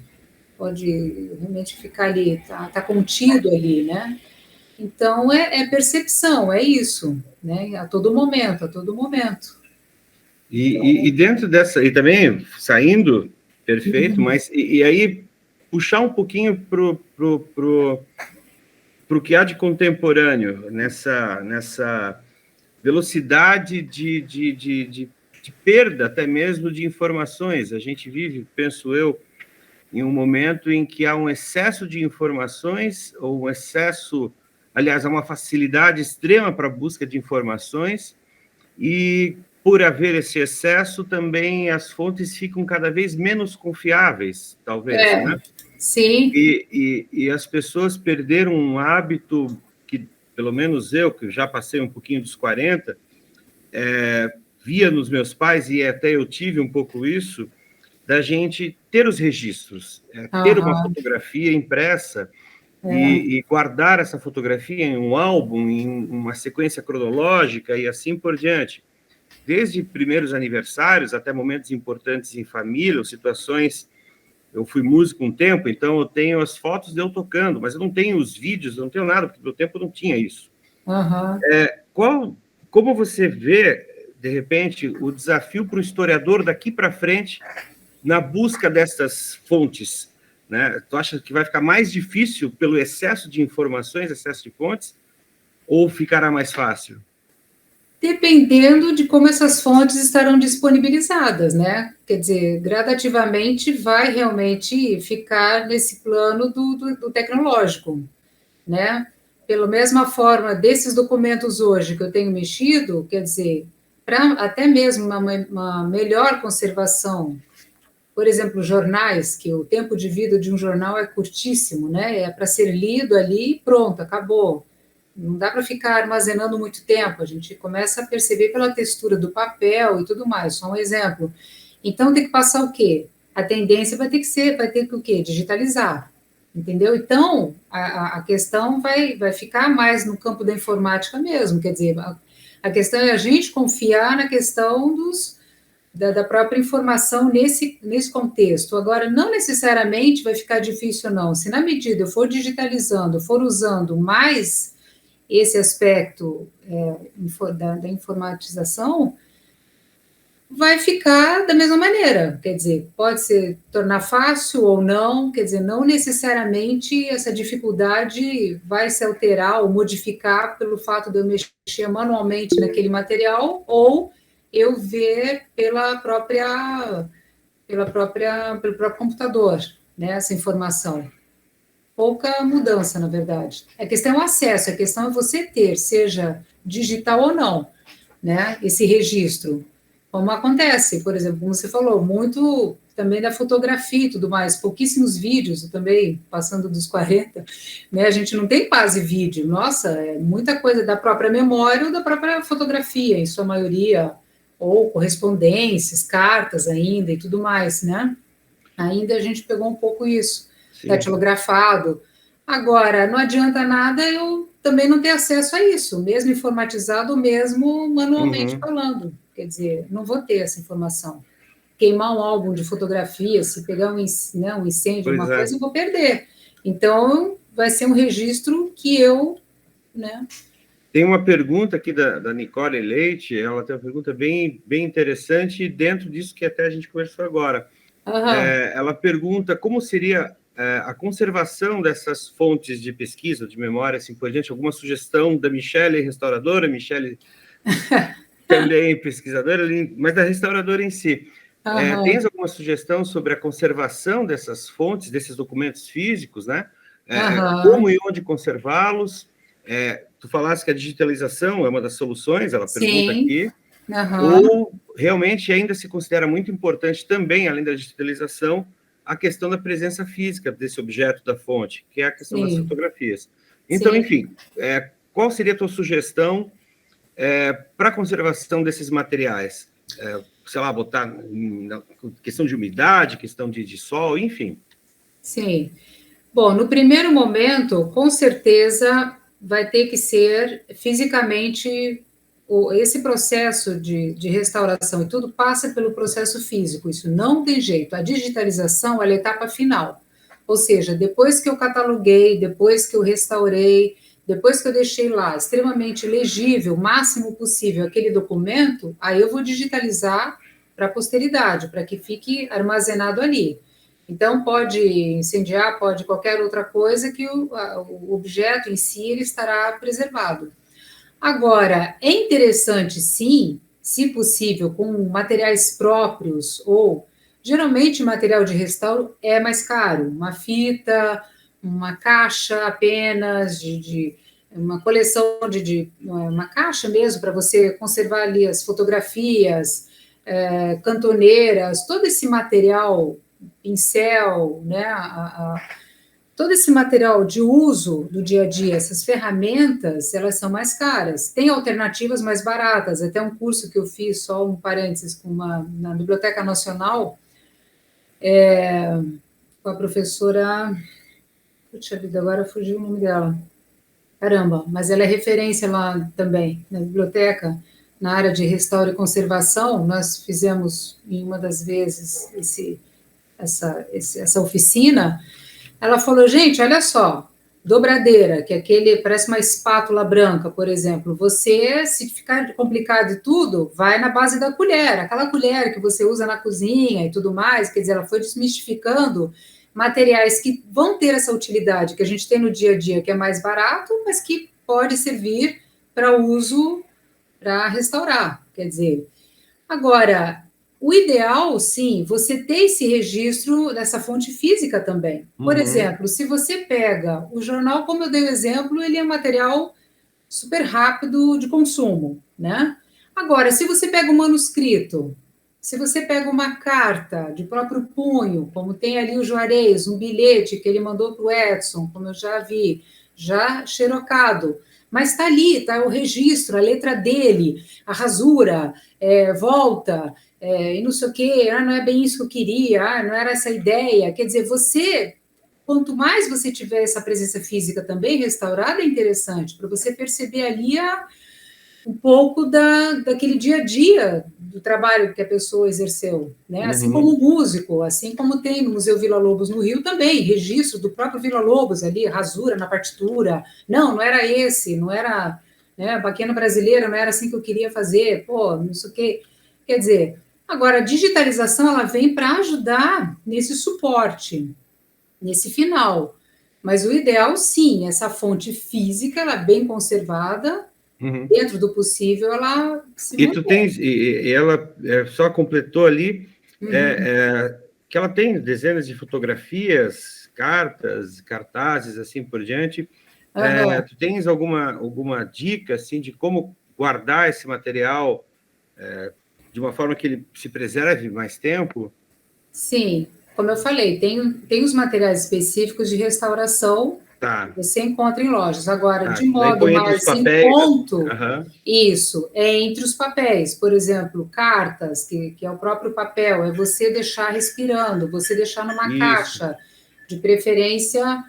pode realmente ficar ali, tá contido ali, né? Então, é percepção, é isso, né? A todo momento, a todo momento. E dentro dessa, e também saindo, perfeito, mas e aí puxar um pouquinho pro que há de contemporâneo, nessa velocidade de perda até mesmo de informações. A gente vive, penso eu, em um momento em que há um excesso de informações, ou um excesso, aliás, há uma facilidade extrema para a busca de informações, e por haver esse excesso, também as fontes ficam cada vez menos confiáveis, talvez, né? Sim. E as pessoas perderam um hábito que, pelo menos eu, que já passei um pouquinho dos 40, via nos meus pais, e até eu tive um pouco isso, da gente ter os registros, ter uma fotografia impressa e guardar essa fotografia em um álbum, em uma sequência cronológica e assim por diante. Desde primeiros aniversários até momentos importantes em família, ou situações. Eu fui músico um tempo, então eu tenho as fotos de eu tocando, mas eu não tenho os vídeos, eu não tenho nada, porque no meu tempo não tinha isso. Como você vê, de repente, o desafio para o historiador daqui para frente na busca dessas fontes, né? Tu acha que vai ficar mais difícil pelo excesso de informações, excesso de fontes, ou ficará mais fácil? Dependendo de como essas fontes estarão disponibilizadas, né? Quer dizer, gradativamente vai realmente ficar nesse plano do tecnológico, né? Pela mesma forma, desses documentos hoje que eu tenho mexido, quer dizer, para até mesmo uma melhor conservação, por exemplo, jornais, que o tempo de vida de um jornal é curtíssimo, né? É para ser lido ali e pronto, acabou. Não dá para ficar armazenando muito tempo, a gente começa a perceber pela textura do papel e tudo mais, só um exemplo. Então, tem que passar o quê? A tendência vai ter que o quê? Digitalizar, entendeu? Então, a questão vai ficar mais no campo da informática mesmo, quer dizer, a questão é a gente confiar na questão da própria informação nesse contexto. Agora, não necessariamente vai ficar difícil, não. Se na medida eu for digitalizando, for usando mais esse aspecto da informatização, vai ficar da mesma maneira, quer dizer, pode se tornar fácil ou não, quer dizer, não necessariamente essa dificuldade vai se alterar ou modificar pelo fato de eu mexer manualmente naquele material ou eu ver pelo próprio computador, né, essa informação. Pouca mudança, na verdade. A questão é o acesso, a questão é você ter, seja digital ou não, né, esse registro. Como acontece, por exemplo, como você falou, muito também da fotografia e tudo mais, pouquíssimos vídeos, eu também, passando dos 40, né, a gente não tem quase vídeo, nossa, é muita coisa da própria memória ou da própria fotografia, em sua maioria, ou correspondências, cartas ainda e tudo mais, né? Ainda a gente pegou um pouco isso. Datilografado. Agora, não adianta nada eu também não ter acesso a isso, mesmo informatizado, mesmo manualmente falando. Quer dizer, não vou ter essa informação. Queimar um álbum de fotografia, se pegar um incêndio, uma coisa, eu vou perder. Então, vai ser um registro que eu... né? Tem uma pergunta aqui da Nicole Leite, ela tem uma pergunta bem interessante, dentro disso que até a gente conversou agora. Ela pergunta como seria a conservação dessas fontes de pesquisa, de memória, assim por diante, alguma sugestão da Michele, restauradora, Michele também pesquisadora, mas da restauradora em si. Tens alguma sugestão sobre a conservação dessas fontes, desses documentos físicos, né? Como e onde conservá-los? Tu falaste que a digitalização é uma das soluções, ela pergunta aqui. Ou realmente ainda se considera muito importante também, além da digitalização, a questão da presença física desse objeto da fonte, que é a questão das fotografias. Então, enfim, qual seria a tua sugestão para a conservação desses materiais? Sei lá, botar na questão de umidade, questão de sol, enfim. Sim. Bom, no primeiro momento, com certeza, vai ter que ser fisicamente... Esse processo de restauração e tudo passa pelo processo físico, isso não tem jeito. A digitalização é a etapa final. Ou seja, depois que eu cataloguei, depois que eu restaurei, depois que eu deixei lá extremamente legível, o máximo possível, aquele documento, aí eu vou digitalizar para a posteridade, para que fique armazenado ali. Então, pode incendiar, pode qualquer outra coisa que o objeto em si ele estará preservado. Agora, é interessante, sim, se possível, com materiais próprios ou, geralmente, material de restauro é mais caro. Uma fita, uma caixa apenas, uma coleção uma caixa mesmo, para você conservar ali as fotografias, cantoneiras, todo esse material, pincel, né, todo esse material de uso do dia a dia, essas ferramentas, elas são mais caras. Tem alternativas mais baratas. Até um curso que eu fiz, só um parênteses, na Biblioteca Nacional, com a professora... Puxa vida, agora fugiu o nome dela. Caramba, mas ela é referência lá também, na biblioteca, na área de restauro e conservação. Nós fizemos, em uma das vezes, essa oficina. Ela falou, gente, olha só, dobradeira, que é aquele, parece uma espátula branca, por exemplo, você, se ficar complicado e tudo, vai na base da colher, aquela colher que você usa na cozinha e tudo mais, quer dizer, ela foi desmistificando materiais que vão ter essa utilidade que a gente tem no dia a dia, que é mais barato, mas que pode servir para uso, para restaurar, quer dizer. Agora... O ideal, sim, você ter esse registro dessa fonte física também. Por exemplo, se você pega o jornal, como eu dei o exemplo, ele é um material super rápido de consumo, né? Agora, se você pega um manuscrito, se você pega uma carta de próprio punho, como tem ali o Juarez, um bilhete que ele mandou para o Edson, como eu já vi, já xerocado, mas está ali, está o registro, a letra dele, a rasura, volta... e não sei o quê, não é bem isso que eu queria, não era essa a ideia. Quer dizer, quanto mais você tiver essa presença física também restaurada, é interessante, para você perceber ali um pouco daquele dia a dia do trabalho que a pessoa exerceu, né? Assim como o músico, assim como tem no Museu Villa-Lobos no Rio também, registro do próprio Villa-Lobos ali, rasura na partitura. Não era esse, não era, né, a baquena brasileira, não era assim que eu queria fazer, não sei o quê. Quer dizer... Agora, a digitalização ela vem para ajudar nesse suporte, nesse final. Mas o ideal, sim, essa fonte física, ela bem conservada, dentro do possível, ela se mantém. E tu tens, e ela só completou ali, que ela tem dezenas de fotografias, cartas, cartazes, assim por diante. Tu tens alguma dica, assim, de como guardar esse material... de uma forma que ele se preserve mais tempo? Sim, como eu falei, tem os materiais específicos de restauração que você encontra em lojas. Agora, de modo mais em ponto, isso, é entre os papéis. Por exemplo, cartas, que é o próprio papel, é você deixar respirando, você deixar numa caixa, de preferência...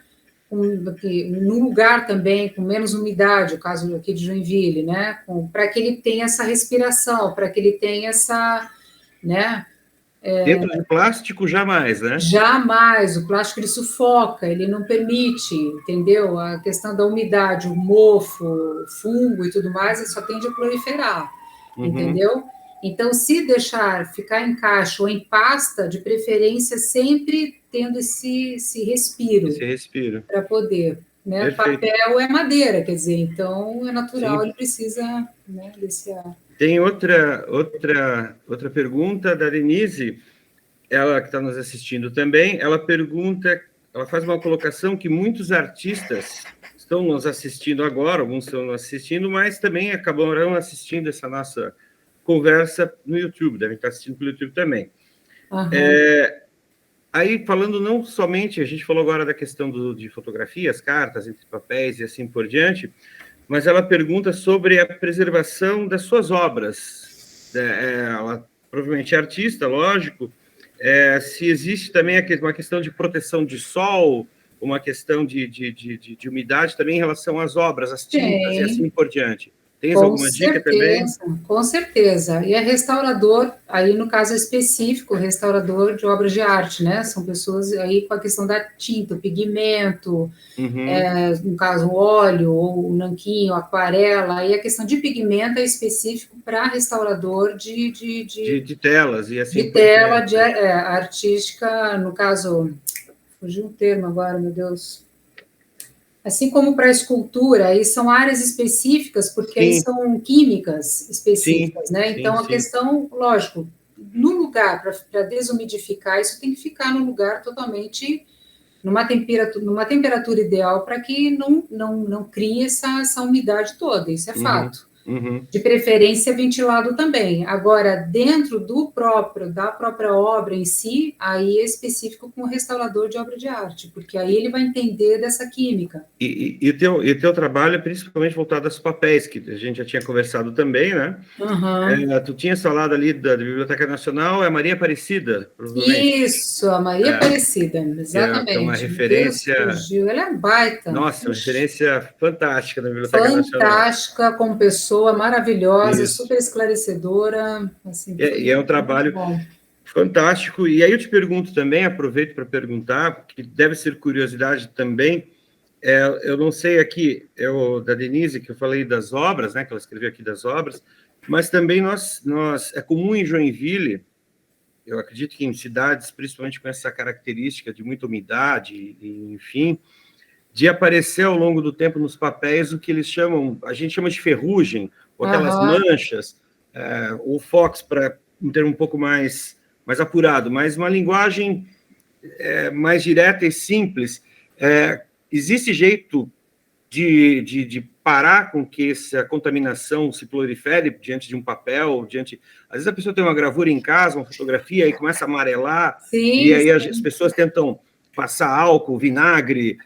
num lugar também com menos umidade, o caso aqui de Joinville, né? Para que ele tenha essa respiração, para que ele tenha essa, né? Dentro de plástico, jamais, né? Jamais, o plástico ele sufoca, ele não permite, entendeu? A questão da umidade, o mofo, o fungo e tudo mais, ele só tende a proliferar, entendeu? Então, se deixar ficar em caixa ou em pasta, de preferência, sempre tendo esse respiro. Esse respiro. Para poder, né? Papel é madeira, quer dizer, então é natural, ele precisa, né, desse ar. Tem outra pergunta da Denise, ela que está nos assistindo também, ela faz uma colocação que muitos artistas estão nos assistindo agora, alguns estão nos assistindo, mas também acabarão assistindo essa nossa conversa no YouTube, devem estar assistindo pelo YouTube também. Uhum. Aí, falando não somente, a gente falou agora da questão de fotografias, cartas entre papéis e assim por diante, mas ela pergunta sobre a preservação das suas obras. Ela provavelmente é artista, lógico, se existe também uma questão de proteção de sol, uma questão de umidade também em relação às obras, às tintas e assim por diante. Tens alguma dica também? Com certeza. E é restaurador, aí no caso específico, restaurador de obras de arte, né? São pessoas aí com a questão da tinta, o pigmento, no caso o óleo, ou o nanquim, aquarela, aí a questão de pigmento é específico para restaurador de telas e assim de tela artística, no caso, fugiu um termo agora, meu Deus. Assim como para a escultura, aí são áreas específicas, porque aí são químicas específicas, né? Então, a questão, lógico, no lugar, para desumidificar, isso tem que ficar num lugar totalmente, numa temperatura ideal, para que não crie essa umidade toda, isso é fato. De preferência ventilado também. Agora, dentro da própria obra em si, aí é específico com o restaurador de obra de arte, porque aí ele vai entender dessa química. E o teu trabalho é principalmente voltado aos papéis, que a gente já tinha conversado também, né? Tu tinhas falado ali da Biblioteca Nacional, é a Maria Aparecida, provavelmente. Isso, a Maria Aparecida, exatamente. É uma referência... Ela é baita. Nossa, uma referência fantástica da Biblioteca Nacional. Fantástica, como pessoa, maravilhosa, super esclarecedora. Assim, e é um trabalho fantástico. E aí eu te pergunto também, aproveito para perguntar, porque deve ser curiosidade também, eu não sei aqui, da Denise, que eu falei das obras, né, que ela escreveu aqui das obras, mas também é comum em Joinville, eu acredito que em cidades, principalmente com essa característica de muita umidade, enfim, de aparecer ao longo do tempo nos papéis o que eles chamam, a gente chama de ferrugem, ou aquelas manchas, ou fox, para um termo um pouco mais apurado, mas uma linguagem mais direta e simples. Existe jeito de parar com que essa contaminação se prolifere diante de um papel, às vezes a pessoa tem uma gravura em casa, uma fotografia, e começa a amarelar, e aí as pessoas tentam passar álcool, vinagre,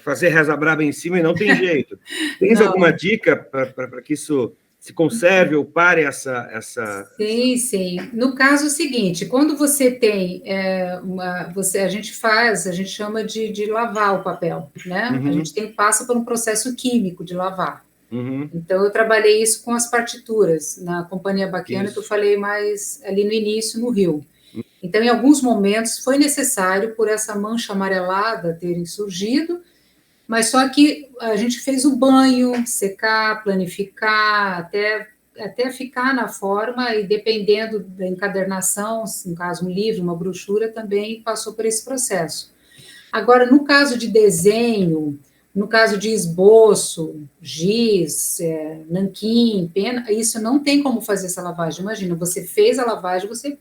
fazer reza braba em cima, e não tem jeito. Tens alguma dica para que isso se conserve ou pare essa... Sim. No caso seguinte, quando você tem a gente chama de lavar o papel, né? A gente passa por um processo químico de lavar. Então, eu trabalhei isso com as partituras, na Companhia Baquiana, que eu falei mais ali no início, no Rio. Então, em alguns momentos, foi necessário, por essa mancha amarelada terem surgido, mas só que a gente fez o banho, secar, planificar, até ficar na forma, e dependendo da encadernação, no caso um livro, uma brochura, também passou por esse processo. Agora, no caso de desenho, no caso de esboço, giz, nanquim, pena, isso não tem como fazer essa lavagem. Imagina, você fez a lavagem, você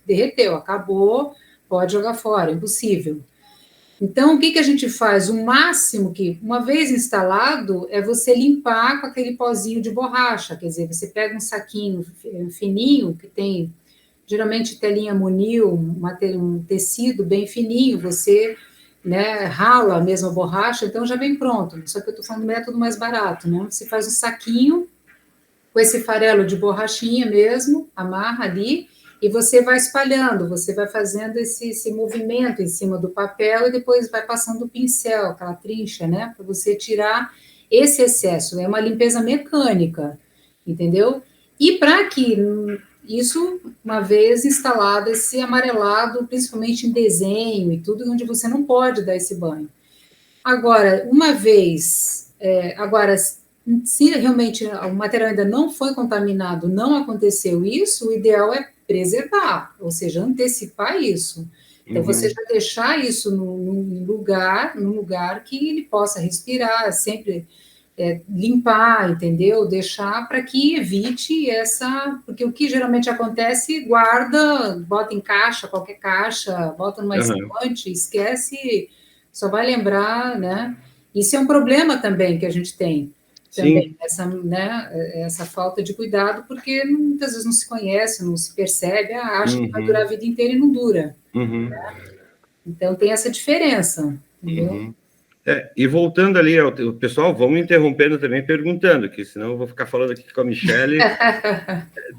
derreteu, acabou, pode jogar fora, impossível. Então, o que a gente faz? O máximo que, uma vez instalado, é você limpar com aquele pozinho de borracha, quer dizer, você pega um saquinho fininho, que tem, geralmente, telinha monil, um tecido bem fininho, você rala a mesma borracha, então já vem pronto, só que eu estou falando do método mais barato, né? Você faz um saquinho com esse farelo de borrachinha mesmo, amarra ali, e você vai espalhando, você vai fazendo esse movimento em cima do papel e depois vai passando o pincel, aquela trincha, né, para você tirar esse excesso. É uma limpeza mecânica, entendeu? E para que isso, uma vez instalado esse amarelado, principalmente em desenho e tudo, onde você não pode dar esse banho. Agora, uma vez, se realmente o material ainda não foi contaminado, não aconteceu isso, o ideal é preservar, ou seja, antecipar isso. Então, você já deixar isso num lugar que ele possa respirar, sempre limpar, entendeu? Deixar para que evite porque o que geralmente acontece, guarda, bota em caixa, qualquer caixa, bota numa estante, esquece, só vai lembrar, né? Isso é um problema também que a gente tem, também, essa falta de cuidado, porque muitas vezes não se conhece, não se percebe, acha que vai durar a vida inteira e não dura. Né? Então tem essa diferença, entendeu? E voltando ali, o pessoal, vamos interrompendo também, perguntando, que senão eu vou ficar falando aqui com a Michele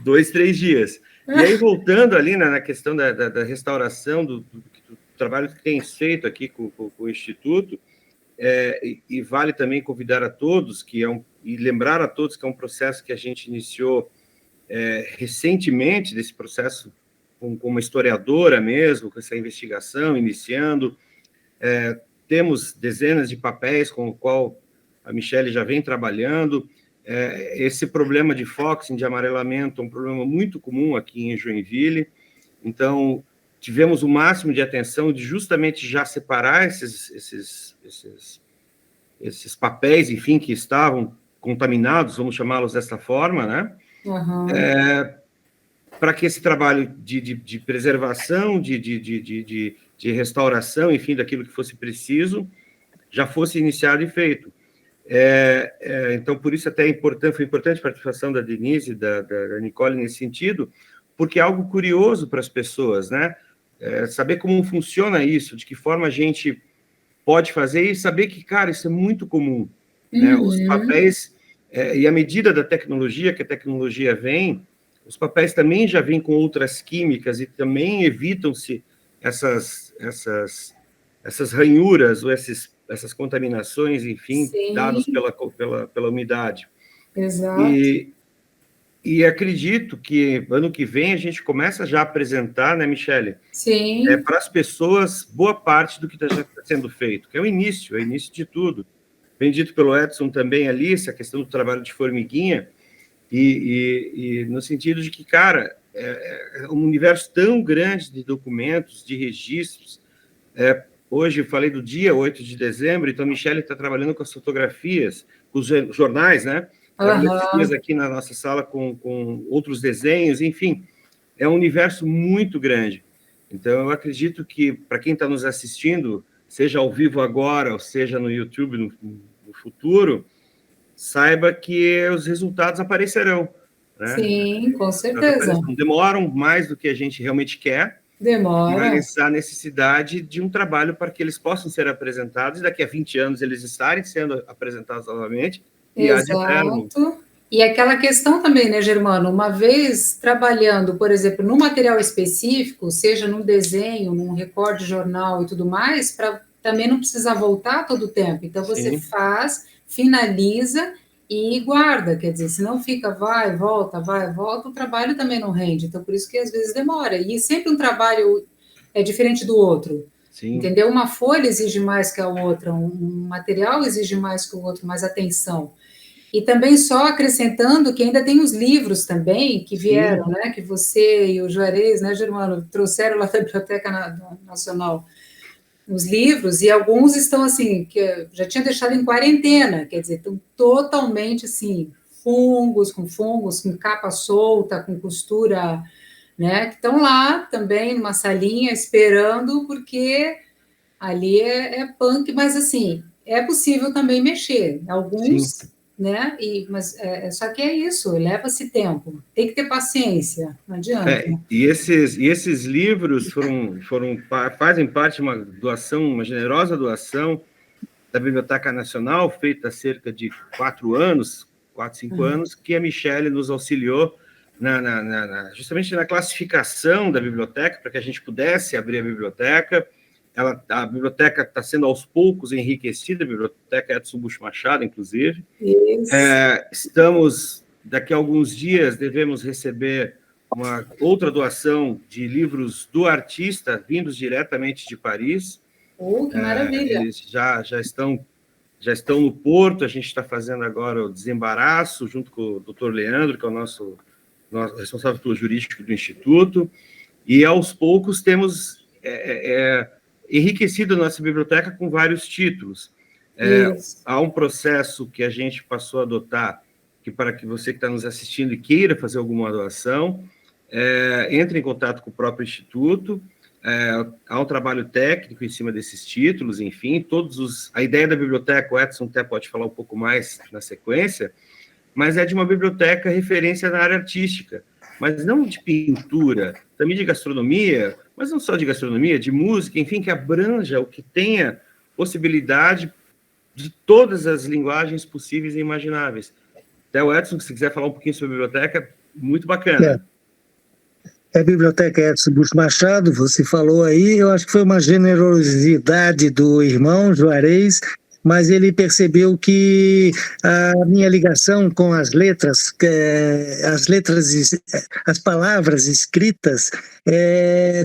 2, 3 dias. E aí, voltando ali na questão da restauração, do trabalho que tem feito aqui com o Instituto, e vale também convidar a todos, e lembrar a todos que é um processo que a gente iniciou recentemente, desse processo com uma historiadora mesmo, com essa investigação, iniciando, temos dezenas de papéis com o qual a Michele já vem trabalhando. Esse problema de foxing, de amarelamento, é um problema muito comum aqui em Joinville. Então, tivemos o máximo de atenção de justamente já separar esses papéis, enfim, que estavam contaminados, vamos chamá-los dessa forma, né? Para que esse trabalho de preservação, de restauração, enfim, daquilo que fosse preciso, já fosse iniciado e feito. Então, por isso até foi importante a participação da Denise e da Nicole nesse sentido, porque é algo curioso para as pessoas, né? Saber como funciona isso, de que forma a gente pode fazer e saber que, cara, isso é muito comum. Né? Os papéis, e à medida da tecnologia, que a tecnologia vem, os papéis também já vêm com outras químicas e também evitam-se essas ranhuras ou essas contaminações, enfim, Sim. dadas pela umidade. Exato. E acredito que ano que vem a gente começa já a apresentar, né, Michele? Sim. Para as pessoas, boa parte do que já está sendo feito, que é o início de tudo. Bem dito pelo Edson também ali, essa questão do trabalho de formiguinha, e no sentido de que, cara, é um universo tão grande de documentos, de registros. Hoje eu falei do dia 8 de dezembro, então a Michele está trabalhando com as fotografias, com os jornais, né? Trabalhando aqui na nossa sala com outros desenhos, enfim, é um universo muito grande. Então, eu acredito que, para quem está nos assistindo, seja ao vivo agora, ou seja no YouTube no futuro, saiba que os resultados aparecerão. Né? Sim, com certeza. Demoram mais do que a gente realmente quer. Demora. Mas há necessidade de um trabalho para que eles possam ser apresentados, e daqui a 20 anos eles estarem sendo apresentados novamente. Exato. E aquela questão também, né, Germano? Uma vez trabalhando, por exemplo, num material específico, seja num desenho, num recorte de jornal e tudo mais, para também não precisar voltar todo o tempo. Então, você faz, finaliza e guarda, quer dizer, se não fica vai, volta, o trabalho também não rende. Então, por isso que às vezes demora. E sempre um trabalho é diferente do outro. Sim. Entendeu? Uma folha exige mais que a outra, um material exige mais que o outro, mais atenção. E também só acrescentando que ainda tem os livros também que vieram, sim, né, que você e o Juarez, né, Germano, trouxeram lá da Biblioteca Nacional os livros, e alguns estão assim, que eu já tinha deixado em quarentena, quer dizer, estão totalmente assim, com capa solta, com costura, né, que estão lá também numa salinha esperando, porque ali é punk, mas assim, é possível também mexer, alguns... Sim. Né? Mas só que é isso, leva-se tempo, tem que ter paciência, não adianta. E esses livros fazem parte de uma doação, uma generosa doação da Biblioteca Nacional, feita há cerca de 4 anos, 5 anos, que a Michele nos auxiliou justamente na classificação da biblioteca, para que a gente pudesse abrir a biblioteca. A biblioteca está sendo aos poucos enriquecida, a biblioteca Edson Bucho Machado, inclusive. Estamos, daqui a alguns dias, devemos receber uma outra doação de livros do artista, vindos diretamente de Paris. Que maravilha! Eles já estão no Porto, a gente está fazendo agora o desembaraço, junto com o doutor Leandro, que é o nosso responsável pelo jurídico do Instituto, e aos poucos temos... enriquecido a nossa biblioteca com vários títulos. Há um processo que a gente passou a adotar, que para que você que está nos assistindo e queira fazer alguma doação, entre em contato com o próprio Instituto. Há um trabalho técnico em cima desses títulos, enfim, a ideia da biblioteca, o Edson até pode falar um pouco mais na sequência, mas é de uma biblioteca referência na área artística, mas não de pintura, também de gastronomia, mas não só de gastronomia, de música, enfim, que abranja o que tenha possibilidade de todas as linguagens possíveis e imagináveis. Até o Edson, se quiser falar um pouquinho sobre a biblioteca, muito bacana. A Biblioteca Edson Busto Machado, você falou aí, eu acho que foi uma generosidade do irmão Juarez, mas ele percebeu que a minha ligação com as letras, as palavras escritas,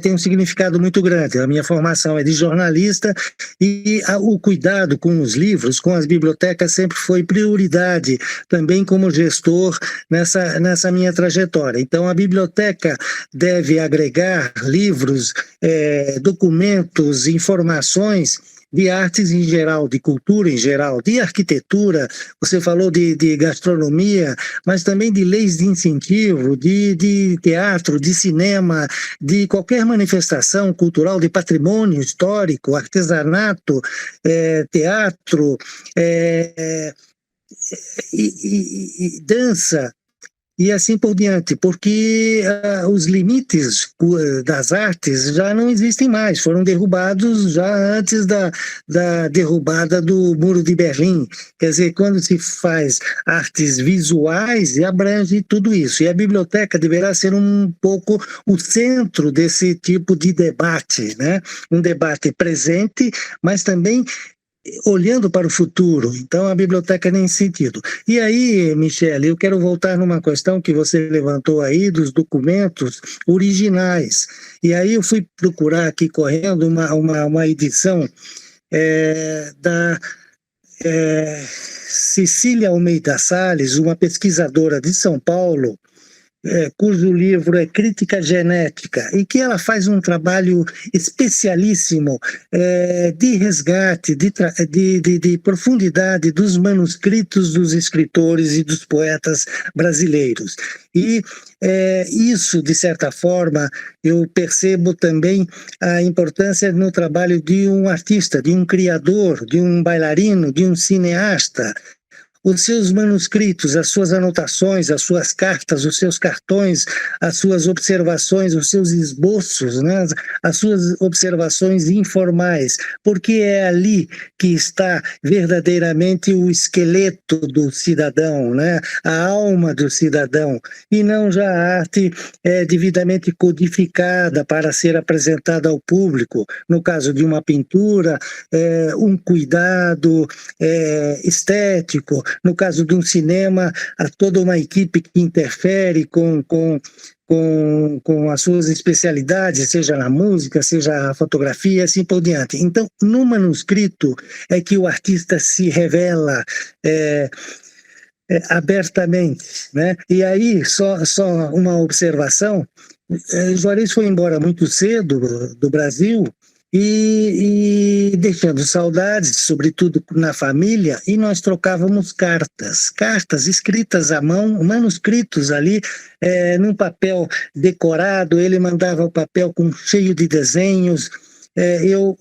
tem um significado muito grande. A minha formação é de jornalista e o cuidado com os livros, com as bibliotecas, sempre foi prioridade, também como gestor nessa minha trajetória. Então, a biblioteca deve agregar livros, documentos, informações de artes em geral, de cultura em geral, de arquitetura, você falou de gastronomia, mas também de leis de incentivo, de teatro, de cinema, de qualquer manifestação cultural, de patrimônio histórico, artesanato, teatro, e dança, e assim por diante, porque os limites das artes já não existem mais, foram derrubados já antes da derrubada do Muro de Berlim. Quer dizer, quando se faz artes visuais, abrange tudo isso, e a biblioteca deverá ser um pouco o centro desse tipo de debate, né? Um debate presente, mas também olhando para o futuro. Então, a biblioteca nesse sentido. E aí, Michele, eu quero voltar numa questão que você levantou aí, dos documentos originais. E aí eu fui procurar aqui correndo uma edição da Cecília Almeida Salles, uma pesquisadora de São Paulo, cujo livro é Crítica Genética, e que ela faz um trabalho especialíssimo de resgate, de profundidade dos manuscritos dos escritores e dos poetas brasileiros. E isso, de certa forma, eu percebo também a importância no trabalho de um artista, de um criador, de um bailarino, de um cineasta. Os seus manuscritos, as suas anotações, as suas cartas, os seus cartões, as suas observações, os seus esboços, né? As suas observações informais, porque é ali que está verdadeiramente o esqueleto do cidadão, né? A alma do cidadão, e não já a arte devidamente codificada para ser apresentada ao público. No caso de uma pintura, um cuidado estético. No caso de um cinema, há toda uma equipe que interfere com as suas especialidades, seja na música, seja a fotografia, assim por diante. Então, no manuscrito é que o artista se revela abertamente, né? E aí, só uma observação, Juarez foi embora muito cedo do Brasil, e deixando saudades, sobretudo na família, e nós trocávamos cartas escritas à mão, manuscritos ali, num papel decorado. Ele mandava o papel cheio de desenhos. Eu,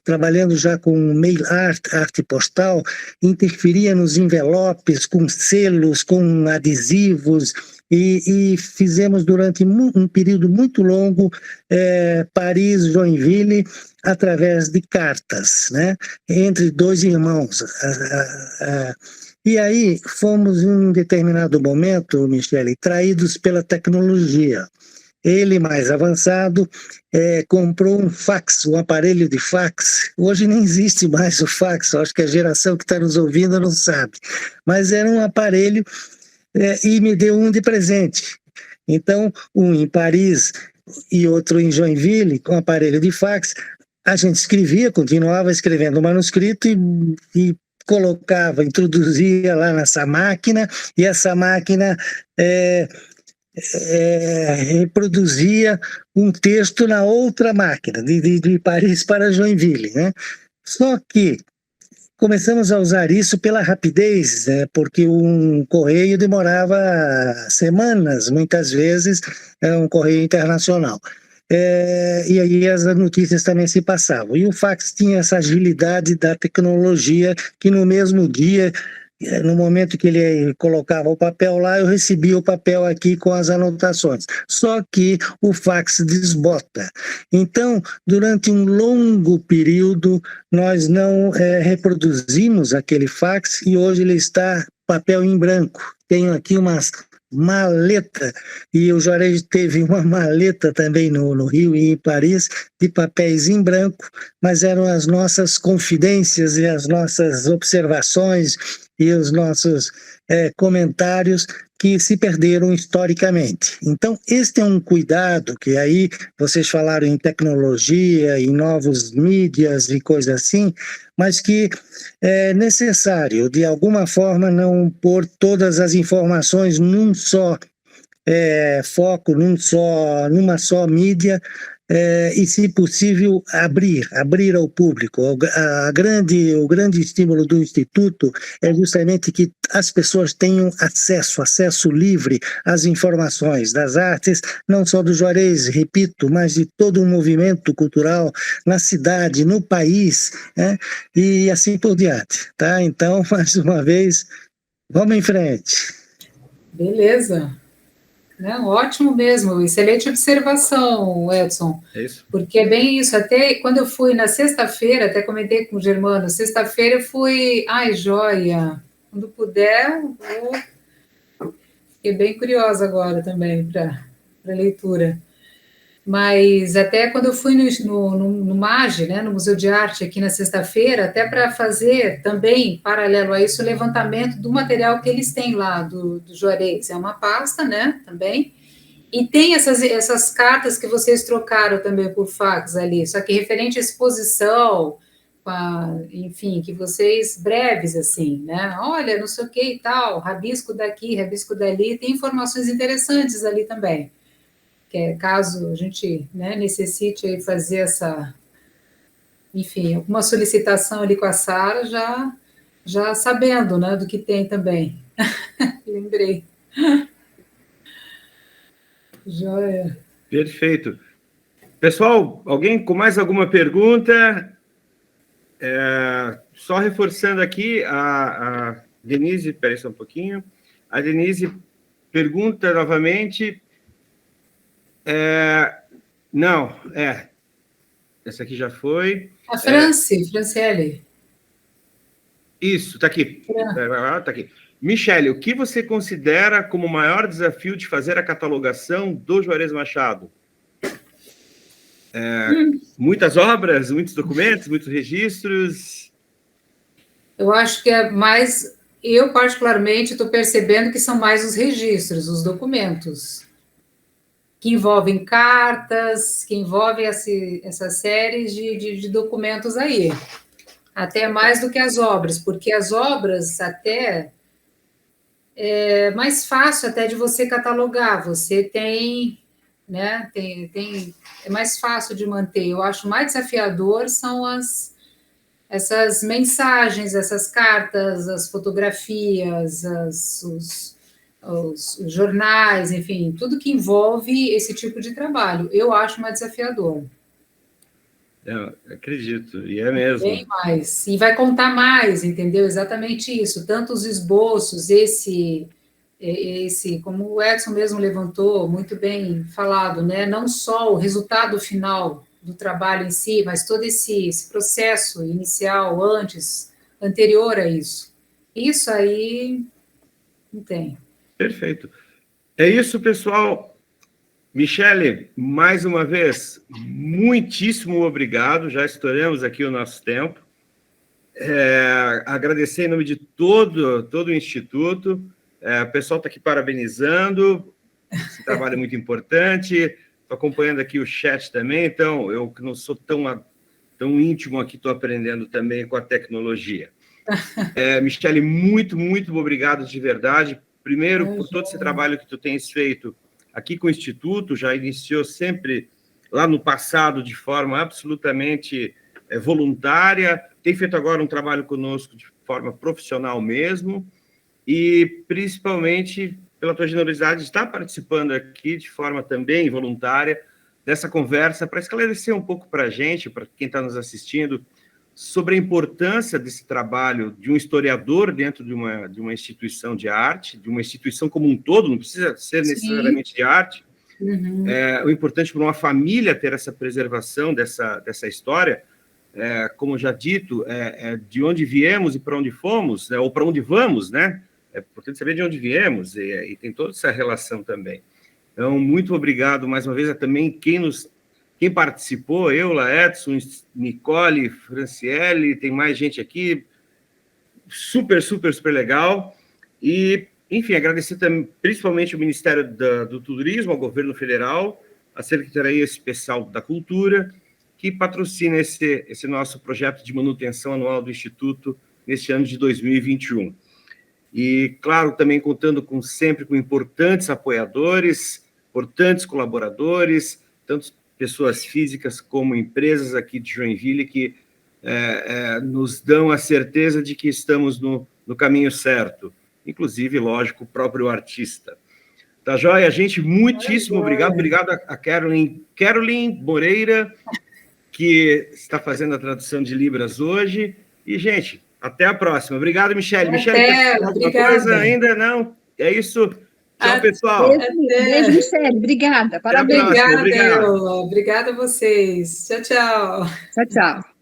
trabalhando já com mail arte postal, interferia nos envelopes, com selos, com adesivos, e fizemos durante um período muito longo Paris, Joinville, através de cartas, né, entre dois irmãos. E aí fomos, em um determinado momento, Michele, traídos pela tecnologia. Ele, mais avançado, comprou um fax, um aparelho de fax. Hoje nem existe mais o fax, acho que a geração que está nos ouvindo não sabe. Mas era um aparelho, e me deu um de presente. Então, um em Paris e outro em Joinville, com aparelho de fax. A gente escrevia, continuava escrevendo o manuscrito e colocava, introduzia lá nessa máquina, e essa máquina reproduzia um texto na outra máquina, de Paris para Joinville, né? Só que começamos a usar isso pela rapidez, porque um correio demorava semanas, muitas vezes, um correio internacional. E aí as notícias também se passavam. E o fax tinha essa agilidade da tecnologia, que no mesmo dia, no momento que ele colocava o papel lá, eu recebia o papel aqui com as anotações. Só que o fax desbota. Então, durante um longo período, nós não reproduzimos aquele fax e hoje ele está papel em branco. Tenho aqui umas maleta, e o Juarez teve uma maleta também no Rio e em Paris, de papéis em branco, mas eram as nossas confidências e as nossas observações e os nossos comentários que se perderam historicamente. Então, este é um cuidado que aí vocês falaram em tecnologia, em novos mídias e coisas assim, mas que é necessário, de alguma forma, não pôr todas as informações num só foco, numa só mídia, e, se possível, abrir ao público. O grande estímulo do Instituto é justamente que as pessoas tenham acesso livre às informações das artes, não só do Juarez, repito, mas de todo um movimento cultural na cidade, no país, e assim por diante. Tá? Então, mais uma vez, vamos em frente. Beleza. Não, ótimo mesmo, excelente observação, Edson. É isso. Porque é bem isso, até quando eu fui na sexta-feira, até comentei com o Germano, sexta-feira eu fui, joia, quando puder, fiquei bem curiosa agora também para leitura. Mas até quando eu fui no MAGE, né, no Museu de Arte, aqui na sexta-feira, até para fazer também, paralelo a isso, o levantamento do material que eles têm lá, do Juarez. É uma pasta, né, também. E tem essas cartas que vocês trocaram também por fax ali, só que referente à exposição, enfim, que vocês, breves, assim, né? Olha, não sei o que e tal, rabisco daqui, rabisco dali, tem informações interessantes ali também. Que é, caso a gente, né, necessite aí fazer essa, enfim, alguma solicitação ali com a Sara, já sabendo, né, do que tem também. Lembrei. Joia. Perfeito. Pessoal, alguém com mais alguma pergunta? Só reforçando aqui, a Denise, espera só um pouquinho. A Denise pergunta novamente. Não, essa aqui já foi. A Franciele. Isso, está aqui. Tá aqui. Michele, o que você considera como o maior desafio de fazer a catalogação do Juarez Machado? Muitas obras, muitos documentos, muitos registros? Eu acho que é mais... Eu, particularmente, estou percebendo que são mais os registros, os documentos, que envolvem cartas, que envolvem essas séries de documentos aí. Até mais do que as obras, porque as obras até... É mais fácil até de você catalogar, você tem, né, é mais fácil de manter. Eu acho mais desafiador são essas mensagens, essas cartas, as fotografias, os jornais, enfim, tudo que envolve esse tipo de trabalho. Eu acho mais desafiador. Eu acredito, e é mesmo. Bem mais. E vai contar mais, entendeu? Exatamente isso. Tanto os esboços, esse, como o Edson mesmo levantou, muito bem falado, né? Não só o resultado final do trabalho em si, mas todo esse processo inicial, anterior a isso. Isso aí não tem. Perfeito. É isso, pessoal. Michele, mais uma vez, muitíssimo obrigado. Já estouramos aqui o nosso tempo. Agradecer em nome de todo o Instituto. O pessoal está aqui parabenizando. Esse trabalho é muito importante. Estou acompanhando aqui o chat também, então eu que não sou tão íntimo aqui, estou aprendendo também com a tecnologia. Michele, muito obrigado de verdade. Primeiro, por todo esse trabalho que tu tens feito aqui com o Instituto, já iniciou sempre lá no passado de forma absolutamente voluntária, tem feito agora um trabalho conosco de forma profissional mesmo, e principalmente pela tua generosidade de estar participando aqui de forma também voluntária dessa conversa, para esclarecer um pouco para a gente, para quem está nos assistindo, sobre a importância desse trabalho de um historiador dentro de uma instituição de arte, de uma instituição como um todo, não precisa ser necessariamente de arte. O importante para uma família ter essa preservação dessa história, como já dito, de onde viemos e para onde fomos, né, ou para onde vamos, né? É importante saber de onde viemos, e tem toda essa relação também. Então, muito obrigado mais uma vez a também quem participou, Eula, Edson, Nicole, Franciele, tem mais gente aqui, super legal. E, enfim, agradecer também, principalmente o Ministério do Turismo, ao Governo Federal, a Secretaria Especial da Cultura, que patrocina esse nosso projeto de manutenção anual do Instituto neste ano de 2021. E, claro, também contando sempre com importantes apoiadores, importantes colaboradores, tanto pessoas físicas como empresas aqui de Joinville, que nos dão a certeza de que estamos no caminho certo, inclusive, lógico, o próprio artista. Tá joia? Gente, muitíssimo obrigado. Obrigado a Caroline Moreira, que está fazendo a tradução de Libras hoje. E, gente, até a próxima. Obrigado, Michele. Michele, alguma coisa ainda? Não? É isso. Tchau, pessoal. Beijo, Michele. Obrigada. Parabéns. Obrigada, Eula. Obrigada a vocês. Tchau, tchau. Tchau, tchau.